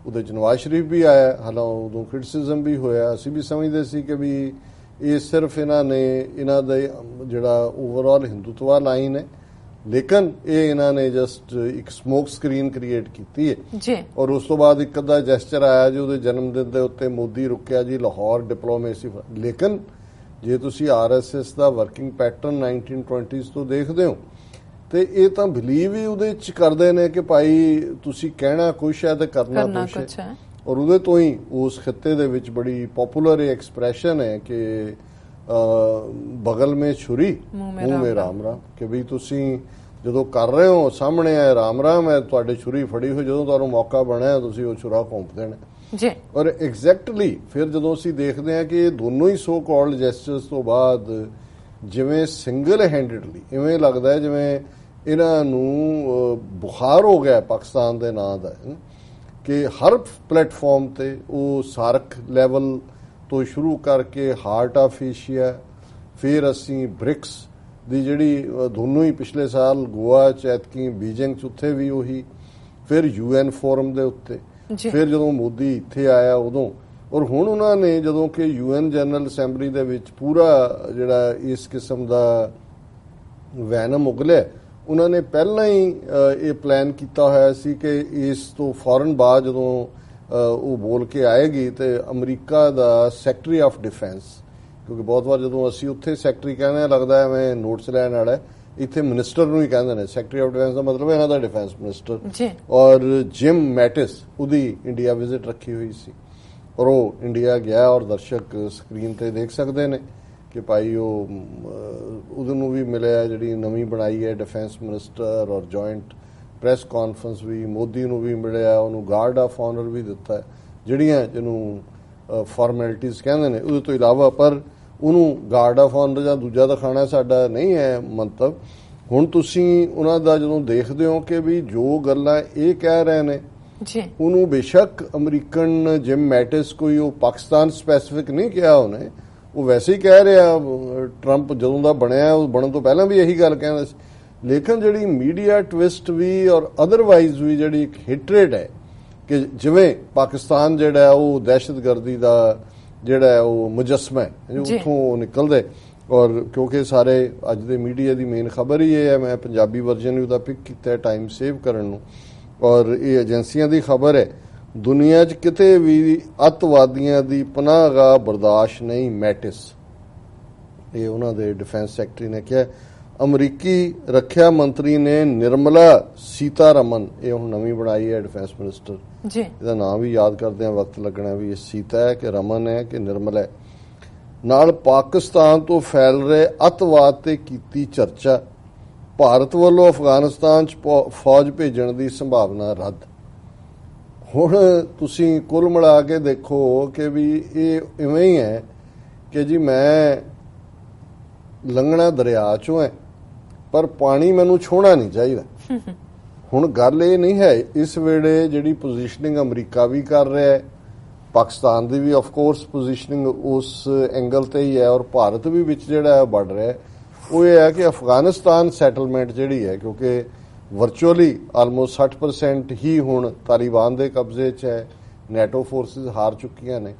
ਉਹਦੇ 'ਚ ਨਵਾਜ਼ ਸ਼ਰੀਫ ਵੀ ਆਇਆ, ਹਾਲਾਂਕਿ ਉਦੋਂ ਕ੍ਰਿਟਿਸਿਜ਼ਮ ਵੀ ਹੋਇਆ, ਅਸੀਂ ਵੀ ਸਮਝਦੇ ਸੀ ਕਿ ਵੀ ਇਹ ਸਿਰਫ ਇਹਨਾਂ ਦਾ ਜਿਹੜਾ ਓਵਰਆਲ ਹਿੰਦੂਤਵਾ ਲਾਈਨ ਹੈ, ਲੇਕਿਨ ਇਹ ਇਹਨਾਂ ਨੇ ਜਸਟ ਇੱਕ ਸਮੋਕ ਸਕਰੀਨ ਕ੍ਰੀਏਟ ਕੀਤੀ ਹੈ ਜੀ। ਔਰ ਉਸ ਤੋਂ ਬਾਅਦ ਇੱਕ ਅੱਧਾ ਜੈਸਚਰ ਆਇਆ ਜੀ ਉਹਦੇ ਜਨਮ ਦਿਨ ਦੇ ਉੱਤੇ ਮੋਦੀ ਰੁਕਿਆ ਜੀ ਲਾਹੌਰ ਡਿਪਲੋਮੇਸੀ, ਲੇਕਿਨ ਜੇ ਤੁਸੀਂ RSS ਦਾ ਵਰਕਿੰਗ ਪੈਟਰਨ 1920s ਤੋਂ ਦੇਖਦੇ ਹੋ ਤੇ ਇਹ ਤਾਂ ਬਿਲੀਵ ਹੀ ਉਹਦੇ ਚ ਕਰਦੇ ਨੇ ਕਿ ਭਾਈ ਤੁਸੀਂ ਕਹਿਣਾ ਕੁਛ ਹੈ ਤੇ ਕਰਨਾ ਕੁਛ ਹੈ। ਔਰ ਉਹਦੇ ਤੋਂ ਹੀ ਉਸ ਖਿੱਤੇ ਦੇ ਵਿੱਚ ਬੜੀ ਪਪੂਲਰ ਐਕਸਪ੍ਰੈਸ਼ਨ ਹੈ ਕਿ ਬਗਲ ਮੇ ਛੁਰੀ ਮੂੰਹ ਮੇ ਰਾਮ ਰਾਮ, ਕਿ ਵੀ ਤੁਸੀਂ ਜਦੋਂ ਕਰ ਰਹੇ ਹੋ ਸਾਹਮਣੇ ਆਏ ਰਾਮ ਰਾਮ ਹੈ, ਤੁਹਾਡੇ ਛੁਰੀ ਫੜੀ ਹੋਈ, ਜਦੋਂ ਤੁਹਾਨੂੰ ਮੌਕਾ ਬਣਿਆ ਤੁਸੀਂ ਉਹ ਛੁਰਾ ਘੋਂਪ ਦੇਣਾ ਜੀ। ਔਰ ਐਗਜ਼ੈਕਟਲੀ ਫਿਰ ਜਦੋਂ ਅਸੀਂ ਦੇਖਦੇ ਹਾਂ ਕਿ ਇਹ ਦੋਨੋਂ ਹੀ ਸੋ ਕਾਲਡ ਜੈਸਚਰਸ ਤੋਂ ਬਾਅਦ ਜਿਵੇਂ ਸਿੰਗਲ ਹੈਂਡਡਲੀ ਇਵੇਂ ਲੱਗਦਾ ਹੈ ਜਿਵੇਂ ਇਹਨਾਂ ਨੂੰ ਬੁਖਾਰ ਹੋ ਗਿਆ ਪਾਕਿਸਤਾਨ ਦੇ ਨਾਂ ਦਾ, ਕਿ ਹਰ ਪਲੇਟਫਾਰਮ ਤੇ ਉਹ ਸਾਰਕ ਲੈਵਲ ਤੋਂ ਸ਼ੁਰੂ ਕਰਕੇ ਹਾਰਟ ਆਫ ਏਸ਼ੀਆ, ਫਿਰ ਅਸੀਂ ਬ੍ਰਿਕਸ ਦੀ ਜਿਹੜੀ ਦੋਨੋਂ ਹੀ ਪਿਛਲੇ ਸਾਲ ਗੋਆ ਚ ਐਤਕੀ ਬੀਜਿੰਗ ਚ ਉੱਥੇ ਵੀ ਉਹੀ, ਫਿਰ UN ਫੋਰਮ ਦੇ ਉੱਤੇ, ਫਿਰ ਜਦੋਂ ਮੋਦੀ ਇੱਥੇ ਆਇਆ ਉਦੋਂ, ਔਰ ਹੁਣ ਉਹਨਾਂ ਨੇ ਜਦੋਂ ਕਿ UN ਜਨਰਲ ਅਸੈਂਬਲੀ ਦੇ ਵਿੱਚ ਪੂਰਾ ਜਿਹੜਾ ਇਸ ਕਿਸਮ ਦਾ ਵੈਨਮ ਉਗਲਿਆ, ਉਹਨਾਂ ਨੇ ਪਹਿਲਾਂ ਹੀ ਇਹ ਪਲਾਨ ਕੀਤਾ ਹੋਇਆ ਸੀ ਕਿ ਇਸ ਤੋਂ ਫੌਰਨ ਬਾਅਦ ਜਦੋਂ ਉਹ ਬੋਲ ਕੇ ਆਏਗੀ ਤੇ America the secretary of defence, ਕਿਉਂਕਿ ਬਹੁਤ ਵਾਰ ਜਦੋਂ ਅਸੀਂ ਉੱਥੇ ਸੈਕਟਰੀ ਕਹਿੰਦੇ ਲੱਗਦਾ ਐਵੇਂ ਨੋਟਸ ਲੈਣ ਵਾਲਾ, ਇੱਥੇ ਮਿਨਿਸਟਰ ਨੂੰ ਹੀ ਕਹਿੰਦੇ ਨੇ ਸੈਕਟਰੀ ਆਫ ਡਿਫੈਂਸ ਦਾ ਮਤਲਬ ਇਹਨਾਂ ਦਾ ਡਿਫੈਂਸ ਮਿਨਿਸਟਰ, ਔਰ ਜਿਮ ਮੈਟਿਸ ਉਹਦੀ ਇੰਡੀਆ ਵਿਜ਼ਿਟ ਰੱਖੀ ਹੋਈ ਸੀ ਔਰ ਉਹ ਇੰਡੀਆ ਗਿਆ ਔਰ ਦਰਸ਼ਕ ਸਕਰੀਨ ਤੇ ਦੇਖ ਸਕਦੇ ਨੇ ਕਿ ਭਾਈ ਉਹ ਉਹਨੂੰ ਵੀ ਮਿਲਿਆ ਜਿਹੜੀ ਨਵੀਂ ਬਣਾਈ ਹੈ ਡਿਫੈਂਸ ਮਿਨਿਸਟਰ, ਔਰ ਜੁਆਇੰਟ ਪ੍ਰੈਸ ਕਾਨਫਰੰਸ ਵੀ ਮੋਦੀ ਨੂੰ ਵੀ ਮਿਲਿਆ, ਉਹਨੂੰ ਗਾਰਡ ਆਫ ਆਨਰ ਵੀ ਦਿੱਤਾ, ਜਿਹੜੀਆਂ ਜਿਹਨੂੰ ਫਾਰਮੈਲਿਟੀਜ਼ ਕਹਿੰਦੇ ਨੇ ਉਹਦੇ ਤੋਂ ਇਲਾਵਾ, ਪਰ ਉਹਨੂੰ ਗਾਰਡ ਆਫ ਆਨਰ ਜਾਂ ਦੂਜਾ ਦਿਖਾਣਾ ਸਾਡਾ ਨਹੀਂ ਹੈ ਮੰਤਵ। ਹੁਣ ਤੁਸੀਂ ਉਹਨਾਂ ਦਾ ਜਦੋਂ ਦੇਖਦੇ ਹੋ ਕਿ ਵੀ ਜੋ ਗੱਲਾਂ ਇਹ ਕਹਿ ਰਹੇ ਨੇ ਉਹਨੂੰ ਬੇਸ਼ੱਕ ਅਮਰੀਕਨ ਜਿਮ ਮੈਟਿਸ ਕੋਈ ਉਹ ਪਾਕਿਸਤਾਨ ਸਪੈਸੀਫਿਕ ਨਹੀਂ ਕਿਹਾ ਉਹਨੇ, ਉਹ ਵੈਸੇ ਹੀ ਕਹਿ ਰਿਹਾ, ਟਰੰਪ ਜਦੋਂ ਦਾ ਬਣਿਆ ਉਹ ਬਣਨ ਤੋਂ ਪਹਿਲਾਂ ਵੀ ਇਹੀ ਗੱਲ ਕਹਿੰਦਾ ਸੀ, ਲੇਕਿਨ ਜਿਹੜੀ ਮੀਡੀਆ ਟਵਿਸਟ ਵੀ ਔਰ ਅਦਰਵਾਈਜ਼ ਵੀ ਜਿਹੜੀ ਇੱਕ ਹਿਟਰੇਟ ਹੈ ਕਿ ਜਿਵੇਂ ਪਾਕਿਸਤਾਨ ਜਿਹੜਾ ਉਹ ਦਹਿਸ਼ਤਗਰਦੀ ਦਾ ਜਿਹੜਾ ਉਹ ਮੁਜੱਸਮਾ ਹੈ, ਉੱਥੋਂ ਨਿਕਲਦੇ, ਔਰ ਕਿਉਂਕਿ ਸਾਰੇ ਅੱਜ ਦੇ ਮੀਡੀਆ ਦੀ ਮੇਨ ਖਬਰ ਹੀ ਇਹ ਹੈ, ਮੈਂ ਪੰਜਾਬੀ ਵਰਜਨ ਵੀ ਉਹਦਾ ਪਿਕ ਕੀਤਾ ਟਾਈਮ ਸੇਵ ਕਰਨ ਨੂੰ, ਔਰ ਇਹ ਏਜੰਸੀਆਂ ਦੀ ਖਬਰ ਹੈ, ਦੁਨੀਆ 'ਚ ਕਿਤੇ ਵੀ ਅੱਤਵਾਦੀਆਂ ਦੀ ਪਨਾਹਗਾਹ ਬਰਦਾਸ਼ਤ ਨਹੀਂ ਮੈਟਿਸ, ਇਹ ਉਹਨਾਂ ਦੇ ਡਿਫੈਂਸ ਸੈਕਟਰੀ ਨੇ ਕਿਹਾ। ਅਮਰੀਕੀ ਰੱਖਿਆ ਮੰਤਰੀ ਨੇ ਨਿਰਮਲਾ ਸੀਤਾਰਮਨ, ਇਹ ਹੁਣ ਨਵੀਂ ਬਣਾਈ ਹੈ ਡਿਫੈਂਸ ਮਿਨਿਸਟਰ, ਇਹਦਾ ਨਾਮ ਵੀ ਯਾਦ ਕਰਦਿਆਂ ਵਕਤ ਲੱਗਣਾ ਵੀ ਇਹ ਸੀਤਾ ਹੈ ਕਿ ਰਮਨ ਹੈ ਕਿ ਨਿਰਮਲਾ ਹੈ, ਨਾਲ ਪਾਕਿਸਤਾਨ ਤੋਂ ਫੈਲ ਰਹੇ ਅੱਤਵਾਦ ਤੇ ਕੀਤੀ ਚਰਚਾ, ਭਾਰਤ ਵੱਲੋਂ ਅਫਗਾਨਿਸਤਾਨ 'ਚ ਫੌਜ ਭੇਜਣ ਦੀ ਸੰਭਾਵਨਾ ਰੱਦ। ਹੁਣ ਤੁਸੀਂ ਕੁੱਲ ਮਿਲਾ ਕੇ ਦੇਖੋ ਕਿ ਵੀ ਇਹ ਇਵੇਂ ਹੀ ਹੈ ਕਿ ਜੀ ਮੈਂ ਲੰਘਣਾ ਦਰਿਆ 'ਚੋਂ ਹੈ ਪਰ ਪਾਣੀ ਮੈਨੂੰ ਛੋਹਣਾ ਨਹੀਂ ਚਾਹੀਦਾ। ਹੁਣ ਗੱਲ ਇਹ ਨਹੀਂ ਹੈ, ਇਸ ਵੇਲੇ ਜਿਹੜੀ ਪੋਜੀਸ਼ਨਿੰਗ ਅਮਰੀਕਾ ਵੀ ਕਰ ਰਿਹਾ ਹੈ, ਪਾਕਿਸਤਾਨ ਦੀ ਵੀ ਆਫ ਕੋਰਸ ਪੋਜੀਸ਼ਨਿੰਗ ਉਸ ਐਂਗਲ ਤੇ ਹੀ ਹੈ, ਔਰ ਭਾਰਤ ਵੀ ਵਿੱਚ ਜਿਹੜਾ ਵੱਧ ਰਿਹਾ ਉਹ ਇਹ ਹੈ ਕਿ ਅਫਗਾਨਿਸਤਾਨ ਸੈਟਲਮੈਂਟ ਜਿਹੜੀ ਹੈ, ਕਿਉਂਕਿ ਵਰਚੁਅਲੀ ਆਲਮੋਸਟ 60% ਹੀ ਹੁਣ ਤਾਲਿਬਾਨ ਦੇ ਕਬਜ਼ੇ 'ਚ ਹੈ, ਨੈਟੋ ਫੋਰਸਿਸ ਹਾਰ ਚੁੱਕੀਆਂ ਨੇ।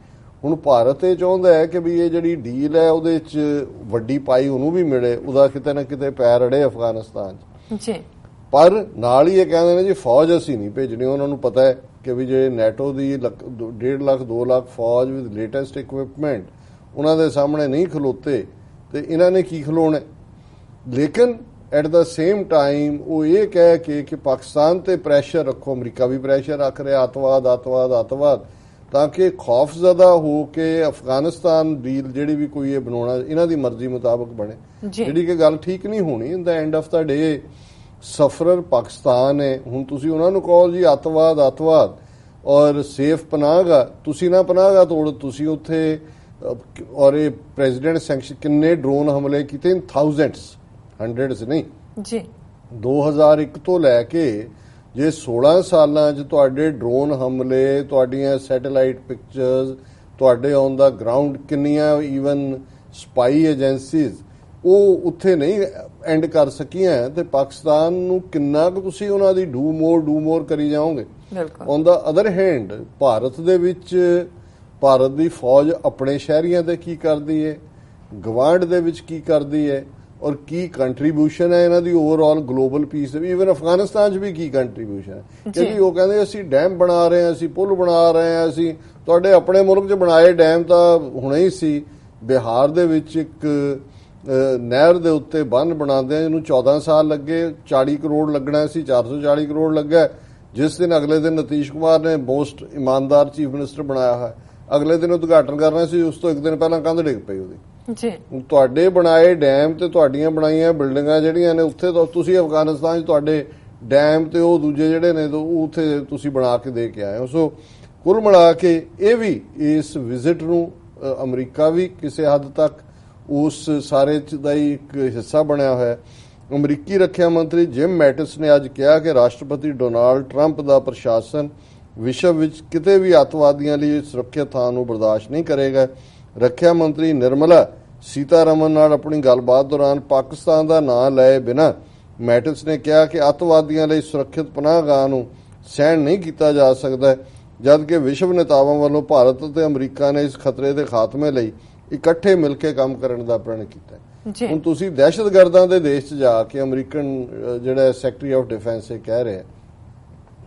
ਹੁਣ ਭਾਰਤ ਇਹ ਚਾਹੁੰਦਾ ਹੈ ਕਿ ਵੀ ਇਹ ਜਿਹੜੀ ਡੀਲ ਹੈ ਉਹਦੇ 'ਚ ਵੱਡੀ ਪਾਈ ਉਹਨੂੰ ਵੀ ਮਿਲੇ, ਉਹਦਾ ਕਿਤੇ ਨਾ ਕਿਤੇ ਪੈਰ ਅੜੇ ਅਫਗਾਨਿਸਤਾਨ 'ਚ। ਪਰ ਨਾਲ ਹੀ ਇਹ ਕਹਿੰਦੇ ਨੇ ਜੀ ਫੌਜ ਅਸੀਂ ਨਹੀਂ ਭੇਜਣੀ। ਉਹਨਾਂ ਨੂੰ ਪਤਾ ਹੈ ਕਿ ਵੀ ਜੇ ਨੈਟੋ ਦੀ 1.5 ਲੱਖ 2 ਲੱਖ ਫੌਜ ਵਿਦ ਲੇਟੈਸਟ ਇਕਵਿਪਮੈਂਟ ਉਹਨਾਂ ਦੇ ਸਾਹਮਣੇ ਨਹੀਂ ਖਲੋਤੇ ਤੇ ਇਹਨਾਂ ਨੇ ਕੀ ਖਲੋਣਾ। ਲੇਕਿਨ ਐਟ ਦਾ ਸੇਮ ਟਾਈਮ ਉਹ ਇਹ ਕਹਿ ਕੇ ਕਿ ਪਾਕਿਸਤਾਨ ਤੇ ਪ੍ਰੈਸ਼ਰ ਰੱਖੋ, ਅਮਰੀਕਾ ਵੀ ਪ੍ਰੈਸ਼ਰ ਰੱਖ ਰਿਹਾ ਅੱਤਵਾਦ, ਤਾਂ ਕਿ ਖੌਫਜ਼ਦਾ ਹੋ ਕੇ ਅਫਗਾਨਿਸਤਾਨ ਡੀਲ ਜਿਹੜੀ ਵੀ ਕੋਈ ਇਹ ਬਣਾਉਣਾ ਇਹਨਾਂ ਦੀ ਮਰਜ਼ੀ ਮੁਤਾਬਕ ਬਣੇ, ਜਿਹੜੀ ਕਿ ਗੱਲ ਠੀਕ ਨਹੀਂ ਹੋਣੀ। ਇਨ ਦਾ ਐਂਡ ਆਫ ਦਾ ਡੇ ਸਫਰਰ ਪਾਕਿਸਤਾਨ ਹੈ। ਹੁਣ ਤੁਸੀਂ ਉਹਨਾਂ ਨੂੰ ਕਹੋ ਜੀ ਅੱਤਵਾਦ ਔਰ ਸੇਫ ਪਨਾਹਗਾ, ਤੁਸੀਂ ਨਾ ਪਨਾਹਗਾ ਤੋੜ, ਤੁਸੀਂ ਉੱਥੇ ਔਰ ਇਹ ਪ੍ਰੈਜ਼ੀਡੈਂਟ ਸੈਂਕਸ਼ਨ ਕਿੰਨੇ ਡਰੋਨ ਹਮਲੇ ਕੀਤੇ, ਇਨ ਥਾਊਜ਼ੈਂਡਸ, ਹੰਡਰਡਸ ਨਹੀਂ ਜੀ। 2001 ਤੋਂ ਲੈ ਕੇ ਜੇ 16 ਸਾਲਾਂ 'ਚ ਤੁਹਾਡੇ ਡਰੋਨ ਹਮਲੇ, ਤੁਹਾਡੀਆਂ ਸੈਟੇਲਾਈਟ ਪਿਕਚਰਸ, ਤੁਹਾਡੇ ਔਨ ਦਾ ਗਰਾਊਂਡ ਕਿੰਨੀਆਂ ਈਵਨ ਸਪਾਈ ਏਜੰਸੀਜ਼ ਉਹ ਉੱਥੇ ਨਹੀਂ ਐਂਡ ਕਰ ਸਕੀਆਂ, ਤੇ ਪਾਕਿਸਤਾਨ ਨੂੰ ਕਿੰਨਾ ਕੁ ਤੁਸੀਂ ਉਹਨਾਂ ਦੀ ਡੂ ਮੋਰ ਕਰੀ ਜਾਓਗੇ। On the other hand Bharat ਦੇ ਵਿੱਚ ਭਾਰਤ ਦੀ ਫੌਜ ਆਪਣੇ ਸ਼ਹਿਰੀਆਂ ਤੇ ਕੀ ਕਰਦੀ ਹੈ, ਗਵਾਂਢ ਦੇ ਵਿੱਚ ਕੀ ਕਰਦੀ ਹੈ, ਔਰ ਕੀ ਕੰਟਰੀਬਿਊਸ਼ਨ ਹੈ ਇਹਨਾਂ ਦੀ ਓਵਰਆਲ ਗਲੋਬਲ ਪੀਸ ਦੇ। ਈਵਨ ਅਫਗਾਨਿਸਤਾਨ 'ਚ ਵੀ ਕੀ ਕੰਟਰੀਬਿਊਸ਼ਨ ਹੈ, ਕਿਉਂਕਿ ਉਹ ਕਹਿੰਦੇ ਅਸੀਂ ਡੈਮ ਬਣਾ ਰਹੇ ਹਾਂ, ਅਸੀਂ ਪੁਲ ਬਣਾ ਰਹੇ ਹਾਂ। ਅਸੀਂ ਤੁਹਾਡੇ ਆਪਣੇ ਮੁਲਕ 'ਚ ਬਣਾਏ ਡੈਮ ਤਾਂ ਹੁਣੇ ਹੀ ਸੀ। ਬਿਹਾਰ ਦੇ ਵਿੱਚ ਇੱਕ ਨਹਿਰ ਦੇ ਉੱਤੇ ਬੰਨ ਬਣਾਉਂਦੇ ਇਹਨੂੰ 14 ਸਾਲ ਲੱਗੇ, 40 ਕਰੋੜ ਲੱਗਣਾ ਸੀ, 440 ਕਰੋੜ ਲੱਗਾ। ਜਿਸ ਦਿਨ ਅਗਲੇ ਦਿਨ ਨਤੀਸ਼ ਕੁਮਾਰ ਨੇ ਮੋਸਟ ਇਮਾਨਦਾਰ ਚੀਫ ਮਿਨਿਸਟਰ ਬਣਾਇਆ ਹੈ, ਅਗਲੇ ਦਿਨ ਉਦਘਾਟਨ ਕਰਨਾ ਸੀ, ਉਸ ਤੋਂ ਇੱਕ ਦਿਨ ਪਹਿਲਾਂ ਕੰਧ ਡਿੱਗ ਪਈ ਉਹਦੀ ਜੀ। ਤੁਹਾਡੇ ਬਣਾਏ ਡੈਮ ਤੇ ਤੁਹਾਡੀਆਂ ਬਣਾਈਆਂ ਬਿਲਡਿੰਗਾਂ ਜਿਹੜੀਆਂ ਨੇ ਉੱਥੇ ਤਾਂ ਤੁਸੀਂ ਅਫਗਾਨਿਸਤਾਨ 'ਚ ਤੁਹਾਡੇ ਡੈਮ ਤੇ ਉਹ ਦੂਜੇ ਜਿਹੜੇ ਨੇ ਉਹ ਉੱਥੇ ਤੁਸੀਂ ਬਣਾ ਕੇ ਦੇ ਕੇ ਆਏ ਹੋ। ਸੋ ਕੁੱਲ ਮਿਲਾ ਕੇ ਇਹ ਵੀ ਇਸ ਵਿਜ਼ਿਟ ਨੂੰ ਅਮਰੀਕਾ ਵੀ ਕਿਸੇ ਹੱਦ ਤੱਕ ਉਸ ਸਾਰੇ ਦਾ ਹੀ ਇੱਕ ਹਿੱਸਾ ਬਣਿਆ ਹੋਇਆ। ਅਮਰੀਕੀ ਰੱਖਿਆ ਮੰਤਰੀ ਜਿਮ ਮੈਟਿਸ ਨੇ ਅੱਜ ਕਿਹਾ ਕਿ ਰਾਸ਼ਟਰਪਤੀ ਡੋਨਾਲਡ ਟਰੰਪ ਦਾ ਪ੍ਰਸ਼ਾਸਨ ਵਿਸ਼ਵ ਵਿੱਚ ਕਿਤੇ ਵੀ ਅੱਤਵਾਦੀਆਂ ਲਈ ਸੁਰੱਖਿਅਤ ਥਾਂ ਨੂੰ ਬਰਦਾਸ਼ਤ ਨਹੀਂ ਕਰੇਗਾ। ਰੱਖਿਆ ਮੰਤਰੀ ਨਿਰਮਲਾ ਸੀਤਾਰਮਨ ਨਾਲ ਆਪਣੀ ਗੱਲਬਾਤ ਦੌਰਾਨ ਪਾਕਿਸਤਾਨ ਦਾ ਨਾਂ ਲਏ ਬਿਨਾਂ ਮੈਟਿਸ ਨੇ ਕਿਹਾ ਕਿ ਅੱਤਵਾਦੀਆਂ ਲਈ ਸੁਰੱਖਿਅਤ ਪਨਾਹਗਾਹ ਨੂੰ ਸਹਿਣ ਨਹੀਂ ਕੀਤਾ ਜਾ ਸਕਦਾ, ਜਦਕਿ ਵਿਸ਼ਵ ਨੇਤਾਵਾਂ ਵੱਲੋਂ ਭਾਰਤ ਅਤੇ ਅਮਰੀਕਾ ਨੇ ਇਸ ਖਤਰੇ ਦੇ ਖਾਤਮੇ ਲਈ ਇਕੱਠੇ ਮਿਲ ਕੇ ਕੰਮ ਕਰਨ ਦਾ ਪ੍ਰਣ ਕੀਤਾ। ਹੁਣ ਤੁਸੀਂ ਦਹਿਸ਼ਤਗਰਦਾਂ ਦੇ ਦੇਸ਼ 'ਚ ਜਾ ਕੇ ਅਮਰੀਕਨ ਜਿਹੜਾ ਸੈਕਟਰੀ ਆਫ ਡਿਫੈਂਸ ਇਹ ਕਹਿ ਰਿਹਾ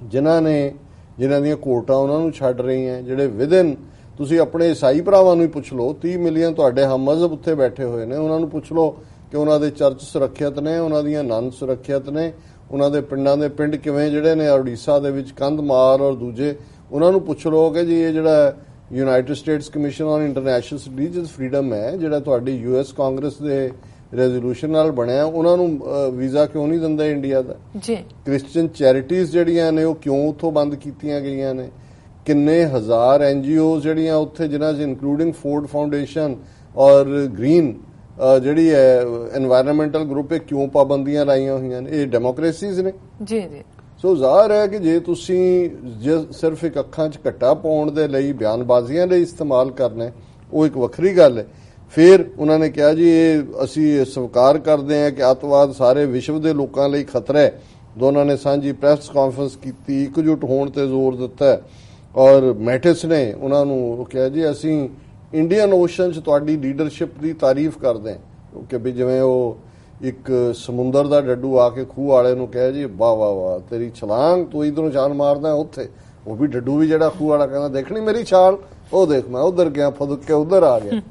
ਜਿਨ੍ਹਾਂ ਦੀਆਂ ਕੋਰਟਾਂ ਉਹਨਾਂ ਨੂੰ ਛੱਡ ਰਹੀਆਂ, ਜਿਹੜੇ ਵਿਦਨ ਤੁਸੀਂ ਆਪਣੇ ਈਸਾਈ ਭਰਾਵਾਂ ਨੂੰ ਹੀ ਪੁੱਛ ਲਓ, 30 ਮਿਲੀਅਨ ਤੁਹਾਡੇ ਹਮਮਜ਼ਹਬ ਉੱਥੇ ਬੈਠੇ ਹੋਏ ਨੇ, ਉਹਨਾਂ ਨੂੰ ਪੁੱਛ ਲਓ ਕਿ ਉਹਨਾਂ ਦੇ ਚਰਚ ਸੁਰੱਖਿਅਤ ਨੇ, ਉਹਨਾਂ ਦੀਆਂ ਨਨ ਸੁਰੱਖਿਅਤ ਨੇ, ਉਹਨਾਂ ਦੇ ਪਿੰਡਾਂ ਦੇ ਪਿੰਡ ਕਿਵੇਂ ਜਿਹੜੇ ਨੇ ਉੜੀਸਾ ਦੇ ਵਿੱਚ ਕੰਧਮਾਰ ਔਰ ਦੂਜੇ, ਉਹਨਾਂ ਨੂੰ ਪੁੱਛ ਲਓ ਕਿ ਜੀ ਇਹ ਜਿਹੜਾ United States commission on international religious freedom ਹੈ ਜਿਹੜਾ ਤੁਹਾਡੀ US ਕਾਂਗਰਸ ਦੇ ਰੈਜ਼ੋਲੂਸ਼ਨ ਨਾਲ ਬਣਿਆ, ਉਹਨਾਂ ਨੂੰ ਵੀਜ਼ਾ ਕਿਉਂ ਨਹੀਂ ਦਿੰਦਾ ਇੰਡੀਆ ਦਾ ਜੀ। ਕ੍ਰਿਸਚੀਅਨ ਚੈਰਿਟੀਜ਼ ਜਿਹੜੀਆਂ ਨੇ ਉਹ ਕਿਉਂ ਉੱਥੋਂ ਬੰਦ ਕੀਤੀਆਂ ਗਈਆਂ ਨੇ। ਕਿੰਨੇ ਹਜ਼ਾਰ NGOs ਜਿਹੜੀਆਂ ਉੱਥੇ ਜਿਨ੍ਹਾਂ 'ਚ ਇਨਕਲੂਡਿੰਗ ਫੋਰਡ ਫਾਊਂਡੇਸ਼ਨ ਔਰ ਗ੍ਰੀਨ ਜਿਹੜੀ ਹੈ এনवायरमेंटल ਗਰੁੱਪ, ਇਹ ਕਿਉਂ ਪਾਬੰਦੀਆਂ ਲਾਈਆਂ ਹੋਈਆਂ ਨੇ। ਇਹ ਡੈਮੋਕ੍ਰੇਸੀਜ਼ ਨੇ ਜੀ ਜੀ। ਸੋ ਜ਼ਾਹਰ ਹੈ ਕਿ ਜੇ ਤੁਸੀਂ ਸਿਰਫ ਇੱਕ ਅੱਖਾਂ 'ਚ ਘੱਟਾ ਪਾਉਣ ਦੇ ਲਈ ਬਿਆਨਬਾਜ਼ੀਆਂ ਲਈ ਇਸਤੇਮਾਲ ਕਰਨਾ ਉਹ ਇੱਕ ਵੱਖਰੀ ਗੱਲ ਹੈ। ਫਿਰ ਉਹਨਾਂ ਨੇ ਕਿਹਾ ਜੀ ਇਹ ਅਸੀਂ ਸਵੀਕਾਰ ਕਰਦੇ ਹਾਂ ਕਿ ਅੱਤਵਾਦ ਸਾਰੇ ਵਿਸ਼ਵ ਦੇ ਲੋਕਾਂ ਲਈ ਖਤਰਾ ਹੈ। ਦੋਨਾਂ ਨੇ ਸਾਂਝੀ ਪ੍ਰੈਸ ਕਾਨਫਰੰਸ ਕੀਤੀ, ਇਕਜੁੱਟ ਹੋਣ ਤੇ ਜ਼ੋਰ ਦਿੱਤਾ ਔਰ ਮੈਟਿਸ ਨੇ ਉਹਨਾਂ ਨੂੰ ਕਿਹਾ ਜੀ ਅਸੀਂ ਇੰਡੀਅਨ ਓਸ਼ਨ 'ਚ ਤੁਹਾਡੀ ਲੀਡਰਸ਼ਿਪ ਦੀ ਤਾਰੀਫ ਕਰਦੇ ਹਾਂ, ਕਿਉਂਕਿ ਵੀ ਜਿਵੇਂ ਉਹ ਇੱਕ ਸਮੁੰਦਰ ਦਾ ਡੱਡੂ ਆ ਕੇ ਖੂਹ ਵਾਲੇ ਨੂੰ ਕਹੇ ਜੀ ਵਾਹ ਵਾਹ ਵਾਹ ਤੇਰੀ ਛਲਾਂਗ, ਤੂੰ ਇਧਰੋਂ ਛਾਲ ਮਾਰਦਾ ਉੱਥੇ, ਉਹ ਵੀ ਡੱਡੂ ਵੀ ਜਿਹੜਾ ਖੂਹ ਵਾਲਾ ਕਹਿੰਦਾ ਦੇਖਣੀ ਮੇਰੀ ਛਾਲ, ਉਹ ਦੇਖ ਮੈਂ ਉਧਰ ਗਿਆ ਫੁਦਕ ਕੇ ਉਧਰ ਆ ਗਿਆ।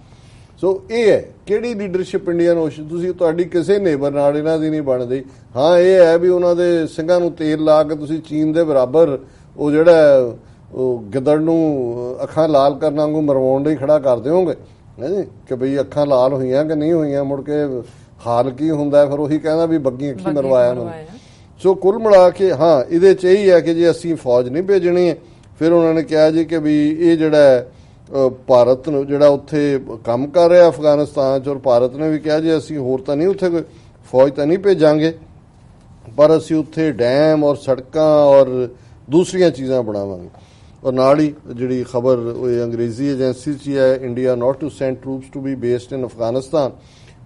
ਸੋ ਇਹ ਹੈ ਕਿਹੜੀ ਲੀਡਰਸ਼ਿਪ ਇੰਡੀਅਨ ਓਸ਼ਨ। ਤੁਸੀਂ ਤੁਹਾਡੀ ਕਿਸੇ ਨੇਬਰ ਨਾਲ ਇਹਨਾਂ ਦੀ ਨਹੀਂ ਬਣਦੀ। ਹਾਂ ਇਹ ਹੈ ਵੀ ਉਹਨਾਂ ਦੇ ਸਿੰਘਾਂ ਨੂੰ ਤੇਲ ਲਾ ਕੇ ਤੁਸੀਂ ਚੀਨ ਦੇ ਬਰਾਬਰ ਉਹ ਜਿਹੜਾ ਉਹ ਗਿੱਦੜ ਨੂੰ ਅੱਖਾਂ ਲਾਲ ਕਰਨ ਵਾਂਗੂ ਮਰਵਾਉਣ ਲਈ ਖੜਾ ਕਰ ਦਿਓਗੇ ਜੀ ਕਿ ਬਈ ਅੱਖਾਂ ਲਾਲ ਹੋਈਆਂ ਕਿ ਨਹੀਂ ਹੋਈਆਂ, ਮੁੜ ਕੇ ਹਾਲ ਕੀ ਹੁੰਦਾ ਫਿਰ ਉਹੀ ਕਹਿੰਦਾ ਵੀ ਬੱਗੀ ਅੱਖੀ ਮਰਵਾਇਆ ਮੈਨੂੰ। ਸੋ ਕੁੱਲ ਮਿਲਾ ਕੇ ਹਾਂ ਇਹਦੇ 'ਚ ਇਹੀ ਹੈ ਕਿ ਜੇ ਅਸੀਂ ਫੌਜ ਨਹੀਂ ਭੇਜਣੀ ਹੈ। ਫਿਰ ਉਹਨਾਂ ਨੇ ਕਿਹਾ ਜੀ ਕਿ ਵੀ ਇਹ ਜਿਹੜਾ ਭਾਰਤ ਨੂੰ ਜਿਹੜਾ ਉੱਥੇ ਕੰਮ ਕਰ ਰਿਹਾ ਅਫਗਾਨਿਸਤਾਨ 'ਚ, ਔਰ ਭਾਰਤ ਨੇ ਵੀ ਕਿਹਾ ਜੀ ਅਸੀਂ ਹੋਰ ਤਾਂ ਨਹੀਂ ਉੱਥੇ ਕੋਈ ਫੌਜ ਤਾਂ ਨਹੀਂ ਭੇਜਾਂਗੇ, ਪਰ ਅਸੀਂ ਉੱਥੇ ਡੈਮ ਔਰ ਸੜਕਾਂ ਔਰ ਦੂਸਰੀਆਂ ਚੀਜ਼ਾਂ ਬਣਾਵਾਂਗੇ। ਔਰ ਨਾਲ ਹੀ ਜਿਹੜੀ ਖਬਰ ਉਹ ਅੰਗਰੇਜ਼ੀ ਏਜੰਸੀ 'ਚ ਹੈ, India not to send troops to be based in Afghanistan.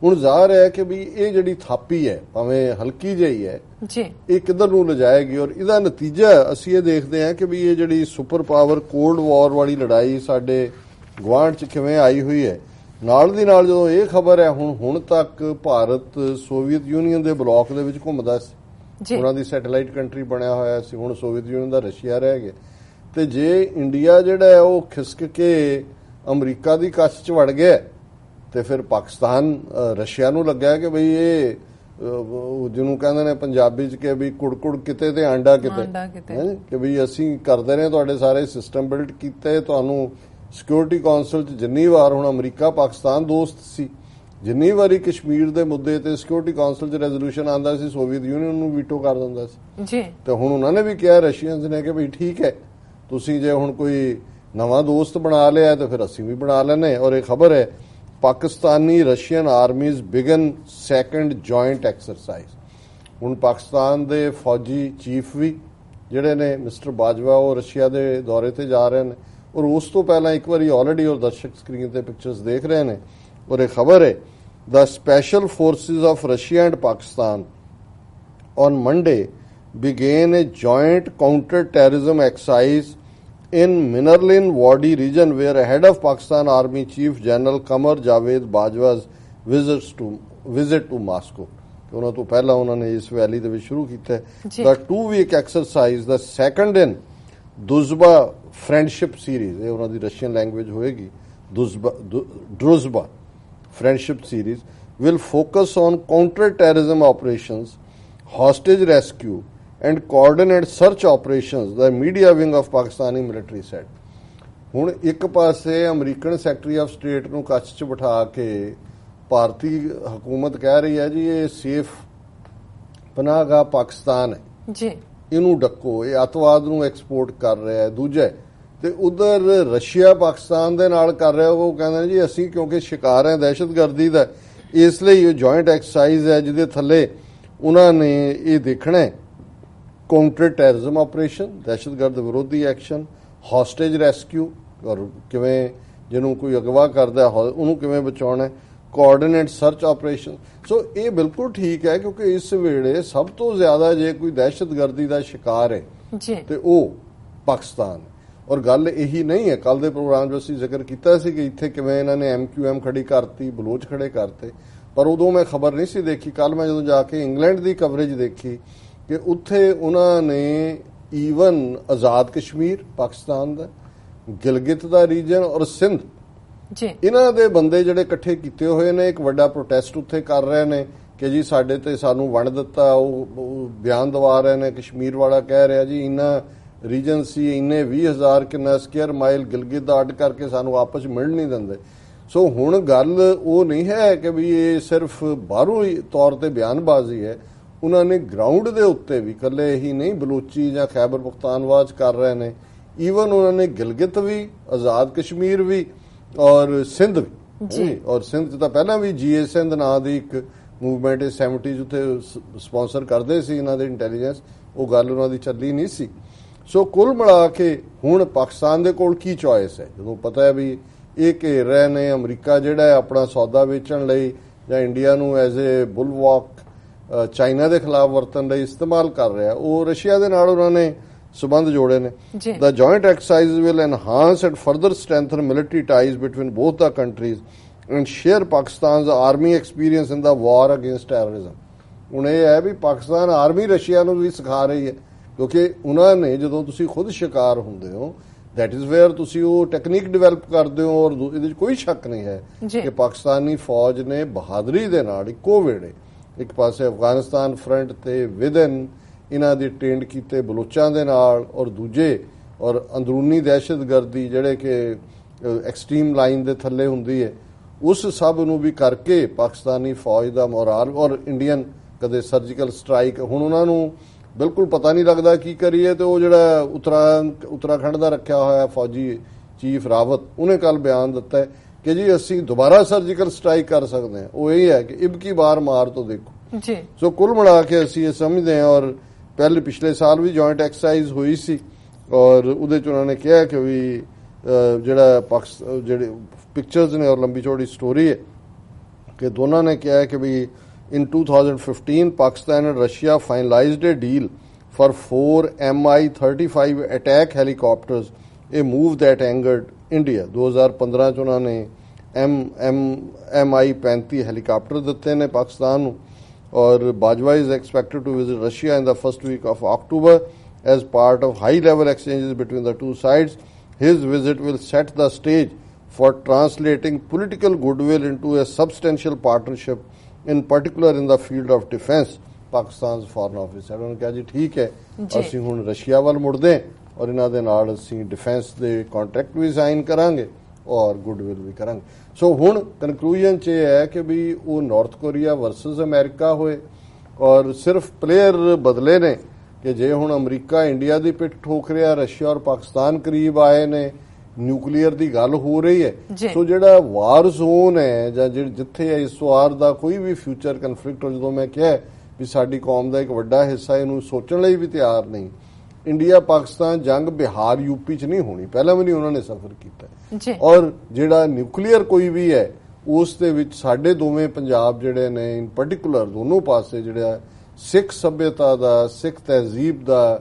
ਹੁਣ ਜ਼ਾਹਰ ਹੈ ਕਿ ਵੀ ਇਹ ਜਿਹੜੀ ਥਾਪੀ ਹੈ ਭਾਵੇਂ ਹਲਕੀ ਜਿਹੀ ਹੈ ਜੀ, ਇਹ ਕਿੱਧਰ ਨੂੰ ਲਿਜਾਏਗੀ ਔਰ ਇਹਦਾ ਨਤੀਜਾ ਅਸੀਂ ਇਹ ਦੇਖਦੇ ਹਾਂ ਕਿ ਵੀ ਇਹ ਜਿਹੜੀ ਸੁਪਰ ਪਾਵਰ ਕੋਲਡ ਵਾਰ ਵਾਲੀ ਲੜਾਈ ਸਾਡੇ ਗੁਆਂਢ 'ਚ ਕਿਵੇਂ ਆਈ ਹੋਈ ਹੈ। ਨਾਲ ਦੀ ਨਾਲ ਜਦੋਂ ਇਹ ਖਬਰ ਹੈ ਹੁਣ ਤੱਕ ਭਾਰਤ ਸੋਵੀਅਤ ਯੂਨੀਅਨ ਦੇ ਬਲਾਕ ਦੇ ਵਿੱਚ ਘੁੰਮਦਾ ਸੀ ਉਹਨਾਂ ਦੀ ਸੈਟੇਲਾਈਟ ਕੰਟਰੀ ਬਣਿਆ ਹੋਇਆ ਸੀ, ਹੁਣ ਸੋਵੀਅਤ ਯੂਨੀਅਨ ਦਾ ਰਸ਼ੀਆ ਰਹਿ ਗਿਆ। ਤੇ ਜੇ ਇੰਡੀਆ ਜਿਹੜਾ ਹੈ ਉਹ ਖਿਸਕ ਕੇ ਅਮਰੀਕਾ ਦੀ ਕੱਛ 'ਚ ਵੜ ਗਿਆ ਤੇ ਫਿਰ ਪਾਕਿਸਤਾਨ ਰਸ਼ੀਆ ਨੂੰ ਲੱਗਿਆ ਕਿ ਬਈ ਇਹ ਜਿਹਨੂੰ ਕਹਿੰਦੇ ਨੇ ਪੰਜਾਬੀ 'ਚ ਕਿ ਵੀ ਕੁੜਕੁੜ ਕਿਤੇ ਤੇ ਆਂਡਾ ਕਿਤੇ, ਕਿ ਵੀ ਅਸੀਂ ਕਰਦੇ ਰਹੇ ਤੁਹਾਡੇ ਸਾਰੇ ਸਿਸਟਮ ਬਿਲਡ ਕੀਤੇ, ਤੁਹਾਨੂੰ ਸਿਕਿਉਰਿਟੀ ਕਾਉਂਸਲ 'ਚ ਜਿੰਨੀ ਵਾਰ, ਹੁਣ ਅਮਰੀਕਾ ਪਾਕਿਸਤਾਨ ਦੋਸਤ ਸੀ, ਜਿੰਨੀ ਵਾਰੀ ਕਸ਼ਮੀਰ ਦੇ ਮੁੱਦੇ ਤੇ ਸਿਕਿਉਰਿਟੀ ਕਾਉਂਸਲ 'ਚ ਰੈਜ਼ੋਲੂਸ਼ਨ ਆਉਂਦਾ ਸੀ ਸੋਵੀਅਤ ਯੂਨੀਅਨ ਨੂੰ ਵੀਟੋ ਕਰ ਦਿੰਦਾ ਸੀ ਜੀ। ਤੇ ਹੁਣ ਉਹਨਾਂ ਨੇ ਵੀ ਕਿਹਾ ਰਸ਼ੀਅਨਸ ਨੇ ਕਿ ਬਈ ਠੀਕ ਹੈ, ਤੁਸੀਂ ਜੇ ਹੁਣ ਕੋਈ ਨਵਾਂ ਦੋਸਤ ਬਣਾ ਲਿਆ ਤਾਂ ਫਿਰ ਅਸੀਂ ਵੀ ਬਣਾ ਲੈਨੇ। ਔਰ ਇਹ ਖਬਰ ਹੈ Pakistani Russian armies begin second joint exercise. ਹੁਣ ਪਾਕਿਸਤਾਨ ਦੇ ਫੌਜੀ ਚੀਫ ਵੀ ਜਿਹੜੇ ਨੇ ਮਿਸਟਰ ਬਾਜਵਾ, ਉਹ ਰਸ਼ੀਆ ਦੇ ਦੌਰੇ ਤੇ ਜਾ ਰਹੇ ਨੇ, ਔਰ ਉਸ ਤੋਂ ਪਹਿਲਾਂ ਇੱਕ ਵਾਰੀ ਆਲਰੇਡੀ ਉਹ ਦਰਸ਼ਕ ਸਕਰੀਨ ਤੇ ਪਿਕਚਰਸ ਦੇਖ ਰਹੇ ਨੇ। ਔਰ ਇਹ ਖਬਰ ਹੈ the special forces of Russia and Pakistan on Monday began a joint counter-terrorism exercise in Minerlin Wadi region where ahead of Pakistan Army Chief General Qamar Javed Bajwa's visit to Moscow. ਉਹਨਾਂ ਤੋਂ ਪਹਿਲਾਂ ਉਹਨਾਂ ਨੇ ਇਸ ਵੈਲੀ ਦੇ ਵਿੱਚ ਸ਼ੁਰੂ ਕੀਤਾ the 2-week exercise, the second in Druzhba friendship series, ਇਹ ਉਹਨਾਂ ਦੀ ਰਸ਼ੀਅਨ ਲੈਂਗੁਏਜ ਹੋਏਗੀ, Druzhba friendship series, will focus on counter-terrorism operations, hostage rescue and coordinate search operations, the media wing of Pakistani military said. ਹੁਣ ਇੱਕ ਪਾਸੇ American secretary of state ਨੂੰ ਕੱਛ 'ਚ ਬਿਠਾ ਕੇ ਭਾਰਤੀ ਹਕੂਮਤ ਕਹਿ ਰਹੀ ਹੈ ਜੀ ਇਹ ਸੇਫ ਪਨਾਹਗਾਹ ਪਾਕਿਸਤਾਨ ਹੈ ਜੀ, ਇਹਨੂੰ ਡੱਕੋ, ਇਹ ਅੱਤਵਾਦ ਨੂੰ ਐਕਸਪੋਰਟ ਕਰ ਰਿਹਾ ਹੈ। ਦੂਜਾ ਤੇ ਉਧਰ ਰਸ਼ੀਆ ਪਾਕਿਸਤਾਨ ਦੇ ਨਾਲ ਕਰ ਰਿਹਾ, ਉਹ ਕਹਿੰਦੇ ਨੇ ਜੀ ਅਸੀਂ ਕਿਉਂਕਿ ਸ਼ਿਕਾਰ ਹੈ ਦਹਿਸ਼ਤਗਰਦੀ ਦਾ, ਇਸ ਲਈ ਇਹ ਜੁਆਇੰਟ ਐਕਸਰਸਾਈਜ਼ ਹੈ ਜਿਹਦੇ ਥੱਲੇ ਉਹਨਾਂ ਨੇ ਇਹ ਦੇਖਣਾ ਕਾਊਂਟਰ ਟੈਰਰਿਜ਼ਮ ਆਪਰੇਸ਼ਨ, ਦਹਿਸ਼ਤਗਰਦ ਵਿਰੋਧੀ ਐਕਸ਼ਨ, ਹੌਸਟੇਜ ਰੈਸਕਿਊ, ਔਰ ਕਿਵੇਂ ਜਿਹਨੂੰ ਕੋਈ ਅਗਵਾ ਕਰਦਾ ਉਹਨੂੰ ਕਿਵੇਂ ਬਚਾਉਣਾ, ਕੋਆਰਡੀਨੇਟ ਸਰਚ ਆਪਰੇਸ਼ਨ। ਸੋ ਇਹ ਬਿਲਕੁਲ ਠੀਕ ਹੈ ਕਿਉਂਕਿ ਇਸ ਵੇਲੇ ਸਭ ਤੋਂ ਜ਼ਿਆਦਾ ਜੇ ਕੋਈ ਦਹਿਸ਼ਤਗਰਦੀ ਦਾ ਸ਼ਿਕਾਰ ਹੈ ਤੇ ਉਹ ਪਾਕਿਸਤਾਨ। ਔਰ ਗੱਲ ਇਹੀ ਨਹੀਂ ਹੈ, ਕੱਲ ਦੇ ਪ੍ਰੋਗਰਾਮ 'ਚ ਅਸੀਂ ਜ਼ਿਕਰ ਕੀਤਾ ਸੀ ਕਿ ਇੱਥੇ ਕਿਵੇਂ ਇਹਨਾਂ ਨੇ MQM ਖੜੀ ਕਰਤੀ, ਬਲੋਚ ਖੜੇ ਕਰਤੇ, ਪਰ ਉਦੋਂ ਮੈਂ ਖਬਰ ਨਹੀਂ ਸੀ ਦੇਖੀ। ਕੱਲ ਮੈਂ ਜਦੋਂ ਜਾ ਕੇ ਇੰਗਲੈਂਡ ਦੀ ਕਵਰੇਜ ਦੇਖੀ ਕਿ ਉੱਥੇ ਉਹਨਾਂ ਨੇ ਈਵਨ ਆਜ਼ਾਦ ਕਸ਼ਮੀਰ ਪਾਕਿਸਤਾਨ ਦਾ, ਗਿਲਗਿਤ ਦਾ ਰੀਜਨ ਔਰ ਸਿੰਧ, ਇਹਨਾਂ ਦੇ ਬੰਦੇ ਜਿਹੜੇ ਇਕੱਠੇ ਕੀਤੇ ਹੋਏ ਨੇ, ਇੱਕ ਵੱਡਾ ਪ੍ਰੋਟੈਸਟ ਉੱਥੇ ਕਰ ਰਹੇ ਨੇ ਕਿ ਜੀ ਸਾਡੇ ਤੇ ਸਾਨੂੰ ਵੰਡ ਦਿੱਤਾ। ਉਹ ਬਿਆਨ ਦਵਾ ਰਹੇ ਨੇ, ਕਸ਼ਮੀਰ ਵਾਲਾ ਕਹਿ ਰਿਹਾ ਜੀ ਇਹਨਾਂ ਰੀਜਨ ਸੀ, ਇੰਨੇ 20,000 ਕਿੰਨਾ ਸਕੁਅਰ ਮਾਈਲ ਗਿਲਗਿਤ ਦਾ ਅੱਡ ਕਰਕੇ ਸਾਨੂੰ ਆਪਸ ਮਿਲ ਨਹੀਂ ਦਿੰਦੇ। ਸੋ ਹੁਣ ਗੱਲ ਉਹ ਨਹੀਂ ਹੈ ਕਿ ਵੀ ਇਹ ਸਿਰਫ ਬਾਹਰੋਂ ਹੀ ਤੌਰ ਤੇ ਬਿਆਨਬਾਜ਼ੀ ਹੈ, ਉਹਨਾਂ ਨੇ ਗਰਾਊਂਡ ਦੇ ਉੱਤੇ ਵੀ ਇਕੱਲੇ ਹੀ ਨਹੀਂ ਬਲੋਚੀ ਜਾਂ ਖੈਬਰ ਪਖਤਾਨਵਾਜ ਕਰ ਰਹੇ ਨੇ, ਈਵਨ ਉਹਨਾਂ ਨੇ ਗਿਲਗਿਤ ਵੀ, ਆਜ਼ਾਦ ਕਸ਼ਮੀਰ ਵੀ ਔਰ ਸਿੰਧ ਵੀ। ਔਰ ਸਿੰਧ 'ਚ ਤਾਂ ਪਹਿਲਾਂ ਵੀ GA ਸਿੰਧ ਨਾਂ ਦੀ ਇੱਕ ਮੂਵਮੈਂਟ 70s ਉੱਥੇ ਸਪਾਂਸਰ ਕਰਦੇ ਸੀ ਇਹਨਾਂ ਦੇ ਇੰਟੈਲੀਜੈਂਸ, ਉਹ ਗੱਲ ਉਹਨਾਂ ਦੀ ਚੱਲੀ ਨਹੀਂ ਸੀ। ਸੋ ਕੁੱਲ ਮਿਲਾ ਕੇ ਹੁਣ ਪਾਕਿਸਤਾਨ ਦੇ ਕੋਲ ਕੀ ਚੋਇਸ ਹੈ, ਜਦੋਂ ਪਤਾ ਹੈ ਵੀ ਇਹ ਘੇਰ ਰਹੇ ਨੇ, ਅਮਰੀਕਾ ਜਿਹੜਾ ਹੈ ਆਪਣਾ ਸੌਦਾ ਵੇਚਣ ਲਈ ਜਾਂ ਇੰਡੀਆ ਨੂੰ ਐਜ਼ ਏ ਬੁਲਵਾਕ ਚਾਈਨਾ ਦੇ ਖਿਲਾਫ ਵਰਤਣ ਲਈ ਇਸਤੇਮਾਲ ਕਰ ਰਿਹਾ, ਉਹ ਰਸ਼ੀਆ ਦੇ ਨਾਲ ਉਹਨਾਂ ਨੇ ਸਬੰਧ ਜੋੜੇ ਨੇ। The joint exercise will enhance and further strengthen military ties between both the countries and share Pakistan's army experience in the war against terrorism. ਹੁਣ ਇਹ ਹੈ ਵੀ ਪਾਕਿਸਤਾਨ ਆਰਮੀ ਰਸ਼ੀਆ ਨੂੰ ਵੀ ਸਿਖਾ ਰਹੀ ਹੈ ਕਿਉਂਕਿ ਉਹਨਾਂ ਨੇ ਜਦੋਂ ਤੁਸੀਂ ਖੁਦ ਸ਼ਿਕਾਰ ਹੁੰਦੇ ਹੋ that is where ਤੁਸੀਂ ਉਹ ਟੈਕਨੀਕ ਡਿਵੈਲਪ ਕਰਦੇ ਹੋ। ਔਰ ਇਹਦੇ ਵਿੱਚ ਕੋਈ ਸ਼ੱਕ ਨਹੀਂ ਹੈ ਕਿ ਪਾਕਿਸਤਾਨੀ ਫੌਜ ਨੇ ਬਹਾਦਰੀ ਦੇ ਨਾਲ ਇੱਕੋ ਵੇਲੇ ਇੱਕ ਪਾਸੇ ਅਫਗਾਨਿਸਤਾਨ ਫਰੰਟ ਤੇ ਵਿਦਨ ਇਹਨਾਂ ਦੇ ਟ੍ਰੇਨਡ ਕੀਤੇ ਬਲੋਚਾਂ ਦੇ ਨਾਲ ਔਰ ਦੂਜੇ ਔਰ ਅੰਦਰੂਨੀ ਦਹਿਸ਼ਤਗਰਦੀ ਜਿਹੜੇ ਕਿ ਐਕਸਟ੍ਰੀਮ ਲਾਈਨ ਦੇ ਥੱਲੇ ਹੁੰਦੀ ਹੈ, ਉਸ ਸਭ ਨੂੰ ਵੀ ਕਰਕੇ ਪਾਕਿਸਤਾਨੀ ਫੌਜ ਦਾ ਮੋਰਾਲ ਔਰ ਇੰਡੀਅਨ ਕਦੇ ਸਰਜੀਕਲ ਸਟ੍ਰਾਈਕ, ਹੁਣ ਉਹਨਾਂ ਨੂੰ ਬਿਲਕੁਲ ਪਤਾ ਨਹੀਂ ਲੱਗਦਾ ਕੀ ਕਰੀਏ। ਤੇ ਉਹ ਜਿਹੜਾ ਉੱਤਰਾਖੰਡ ਦਾ ਰੱਖਿਆ ਹੋਇਆ ਫੌਜੀ ਚੀਫ ਰਾਵਤ, ਉਹਨੇ ਕੱਲ ਬਿਆਨ ਦਿੱਤਾ ਕਿ ਜੀ ਅਸੀਂ ਦੁਬਾਰਾ ਸਰਜੀਕਲ ਸਟ੍ਰਾਈਕ ਕਰ ਸਕਦੇ ਹਾਂ। ਉਹ ਇਹ ਹੈ ਕਿ ਇਬਕੀ ਬਾਰ ਮਾਰ ਤੋਂ ਦੇਖੋ ਜੀ। ਸੋ ਕੁੱਲ ਮਿਲਾ ਕੇ ਅਸੀਂ ਇਹ ਸਮਝਦੇ ਹਾਂ। ਔਰ ਪਹਿਲੇ ਪਿਛਲੇ ਸਾਲ ਵੀ ਜੁਆਇੰਟ ਐਕਸਰਸਾਈਜ਼ ਹੋਈ ਸੀ ਔਰ ਉਹਦੇ 'ਚ ਉਹਨਾਂ ਨੇ ਕਿਹਾ ਕਿ ਵੀ ਜਿਹੜਾ ਜਿਹੜੇ ਪਿਕਚਰਸ ਨੇ ਔਰ ਲੰਬੀ ਚੌੜੀ ਸਟੋਰੀ ਹੈ ਕਿ ਦੋਨਾਂ ਨੇ ਕਿਹਾ ਕਿ ਵੀ in 2015 Pakistan and Russia finalized a deal for 4 Mi-35 attack helicopters, a move that angered India. 2015 ਚ ਉਹਨਾਂ ਨੇ Mi-35 ਹੈਲੀਕਾਪਟਰ ਦਿੱਤੇ ਨੇ ਪਾਕਿਸਤਾਨ ਨੂੰ और Bajwa is expected to visit Russia in the first week of October as part of high-level exchanges between the two sides. His visit will set the stage for translating political goodwill into a substantial partnership, in particular in the field of defence. Pakistan's foreign office said, उन्होंने कहा जी ठीक है ਅਸੀਂ ਹੁਣ Russia ਵੱਲ ਮੁੜਦੇ ਔਰ ਇਹਨਾਂ ਦੇ ਨਾਲ ਅਸੀਂ ਡਿਫੈਂਸ ਦੇ ਕੰਟਰੈਕਟ ਵੀ ਸਾਈਨ ਕਰਾਂਗੇ ਔਰ ਗੁੱਡਵਿਲ ਵੀ ਕਰਾਂਗੇ। ਸੋ ਹੁਣ ਕਨਕਲੂਜਨ 'ਚ ਇਹ ਹੈ ਕਿ ਵੀ ਉਹ ਨਾਰਥ ਕੋਰੀਆ ਵਰਸਸ ਅਮਰੀਕਾ ਹੋਏ ਔਰ ਸਿਰਫ ਪਲੇਅਰ ਬਦਲੇ ਨੇ ਕਿ ਜੇ ਹੁਣ ਅਮਰੀਕਾ ਇੰਡੀਆ ਦੀ ਪਿੱਠ ਠੋਕ ਰਿਹਾ, ਰਸ਼ੀਆ ਔਰ ਪਾਕਿਸਤਾਨ ਕਰੀਬ ਆਏ ਨੇ, ਨਿਊਕਲੀਅਰ ਦੀ ਗੱਲ ਹੋ ਰਹੀ ਹੈ। ਸੋ ਜਿਹੜਾ ਵਾਰ ਜ਼ੋਨ ਹੈ ਜਾਂ ਜਿੱਥੇ ਇਸ ਵਾਰ ਦਾ ਕੋਈ ਵੀ ਫਿਊਚਰ ਕਨਫਲਿਕਟ, ਜਦੋਂ ਮੈਂ ਕਿਹਾ ਵੀ ਸਾਡੀ ਕੌਮ ਦਾ ਇੱਕ ਵੱਡਾ ਹਿੱਸਾ ਇਹਨੂੰ ਸੋਚਣ ਲਈ ਵੀ ਤਿਆਰ ਨਹੀਂ, ਇੰਡੀਆ ਪਾਕਿਸਤਾਨ ਜੰਗ ਬਿਹਾਰ ਯੂਪੀ 'ਚ ਨਹੀਂ ਹੋਣੀ, ਪਹਿਲਾਂ ਵੀ ਨਹੀਂ ਉਹਨਾਂ ਨੇ ਸਫਰ ਕੀਤਾ। ਔਰ ਜਿਹੜਾ ਨਿਊਕਲੀਅਰ ਕੋਈ ਵੀ ਹੈ ਉਸ ਦੇ ਵਿੱਚ ਸਾਡੇ ਦੋਵੇਂ ਪੰਜਾਬ ਜਿਹੜੇ ਨੇ ਇਨ ਪਾਰਟਿਕੂਲਰ ਦੋਨੋਂ ਪਾਸੇ ਜਿਹੜਾ ਸਿੱਖ ਸੱਭਿਅਤਾ ਦਾ, ਸਿੱਖ ਤਹਿਜ਼ੀਬ ਦਾ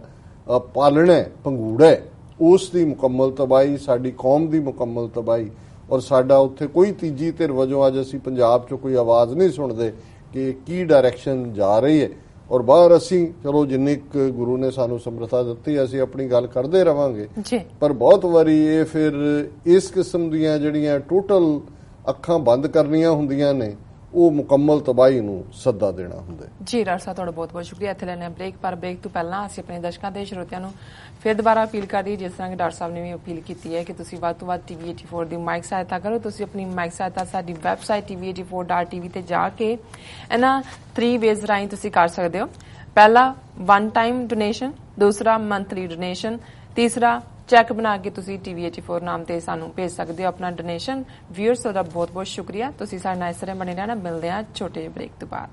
ਪਾਲਣਾ ਪੰਗੂੜਾ ਹੈ, ਉਸ ਦੀ ਮੁਕੰਮਲ ਤਬਾਹੀ, ਸਾਡੀ ਕੌਮ ਦੀ ਮੁਕੰਮਲ ਤਬਾਹੀ ਔਰ ਸਾਡਾ ਉੱਥੇ ਕੋਈ ਤੀਜੀ ਧਿਰ ਵਜੋਂ ਅੱਜ ਅਸੀਂ ਪੰਜਾਬ 'ਚੋਂ ਕੋਈ ਆਵਾਜ਼ ਨਹੀਂ ਸੁਣਦੇ ਕਿ ਕੀ ਡਾਇਰੈਕਸ਼ਨ ਜਾ ਰਹੀ ਹੈ। ਔਰ ਬਾਹਰ ਅਸੀਂ ਚਲੋ ਜਿੰਨੀ ਗੁਰੂ ਨੇ ਸਾਨੂੰ ਸਮਰੱਥਾ ਦਿੱਤੀ ਅਸੀਂ ਆਪਣੀ ਗੱਲ ਕਰਦੇ ਰਵਾਂਗੇ, ਪਰ ਬਹੁਤ ਵਾਰੀ ਇਹ ਫਿਰ ਇਸ ਕਿਸਮ ਦੀਆਂ ਜਿਹੜੀਆਂ ਟੋਟਲ ਅੱਖਾਂ ਬੰਦ ਕਰਨੀਆਂ ਹੁੰਦੀਆਂ ਨੇ ਉਹ ਮੁਕੰਮਲ ਤਬਾਹੀ ਨੂੰ ਸੱਦਾ ਦੇਣਾ ਹੁੰਦਾ ਜੀ। ਡਾਕਟਰ ਸਾਹਿਬ ਤੁਹਾਡਾ ਬਹੁਤ ਬਹੁਤ ਸ਼ੁਕਰੀਆ। ਇੱਥੇ ਲੈਣੇ ਬ੍ਰੇਕ, ਪਰ ਬ੍ਰੇਕ ਤੋਂ ਪਹਿਲਾਂ ਅਸੀਂ ਆਪਣੇ ਦਰਸ਼ਕਾਂ ਤੇ ਸਰੋਤਿਆਂ ਨੂੰ ਫਿਰ ਦੁਬਾਰਾ ਅਪੀਲ ਕਰ ਦਈਏ, ਜਿਸ ਤਰ੍ਹਾਂ ਕਿ ਡਾਕਟਰ ਸਾਹਿਬ ਨੇ ਵੀ ਅਪੀਲ ਕੀਤੀ ਹੈ ਕਿ ਤੁਸੀਂ ਵੱਧ ਤੋਂ ਵੱਧ TV 84 ਦੀ ਮਾਈਕ ਸਹਾਇਤਾ ਕਰੋ। ਤੁਸੀਂ ਆਪਣੀ ਮਾਈਕ ਸਹਾਇਤਾ ਸਾਡੀ ਵੈਬਸਾਈਟ tv84.tv ਤੇ ਜਾ ਕੇ ਇਹਨਾਂ 3 ਵੇਜ਼ ਰਾਹੀਂ ਤੁਸੀਂ ਕਰ ਸਕਦੇ ਹੋ। ਪਹਿਲਾ ਵਨ ਟਾਈਮ ਡੋਨੇਸ਼ਨ, ਦੂਸਰਾ ਮੰਥਲੀ ਡੋਨੇਸ਼ਨ, ਤੀਸਰਾ ਚੈੱਕ ਬਣਾ ਕੇ ਤੁਸੀਂ TV 84 ਨਾਮ ਤੇ ਸਾਨੂੰ ਭੇਜ ਸਕਦੇ ਹੋ ਆਪਣਾ ਡੋਨੇਸ਼ਨ। ਵਿਊਅਰਸ ਤੁਹਾਡਾ ਬਹੁਤ ਬਹੁਤ ਸ਼ੁਕਰੀਆ। ਤੁਸੀਂ ਸਾਡੇ ਨਾਲ ਇਸ ਤਰ੍ਹਾਂ ਬਣੇ ਰਹਿਣਾ। ਮਿਲਦੇ ਹਾਂ ਛੋਟੇ ਜਿਹੇ ਬ੍ਰੇਕ ਤੋਂ ਬਾਅਦ।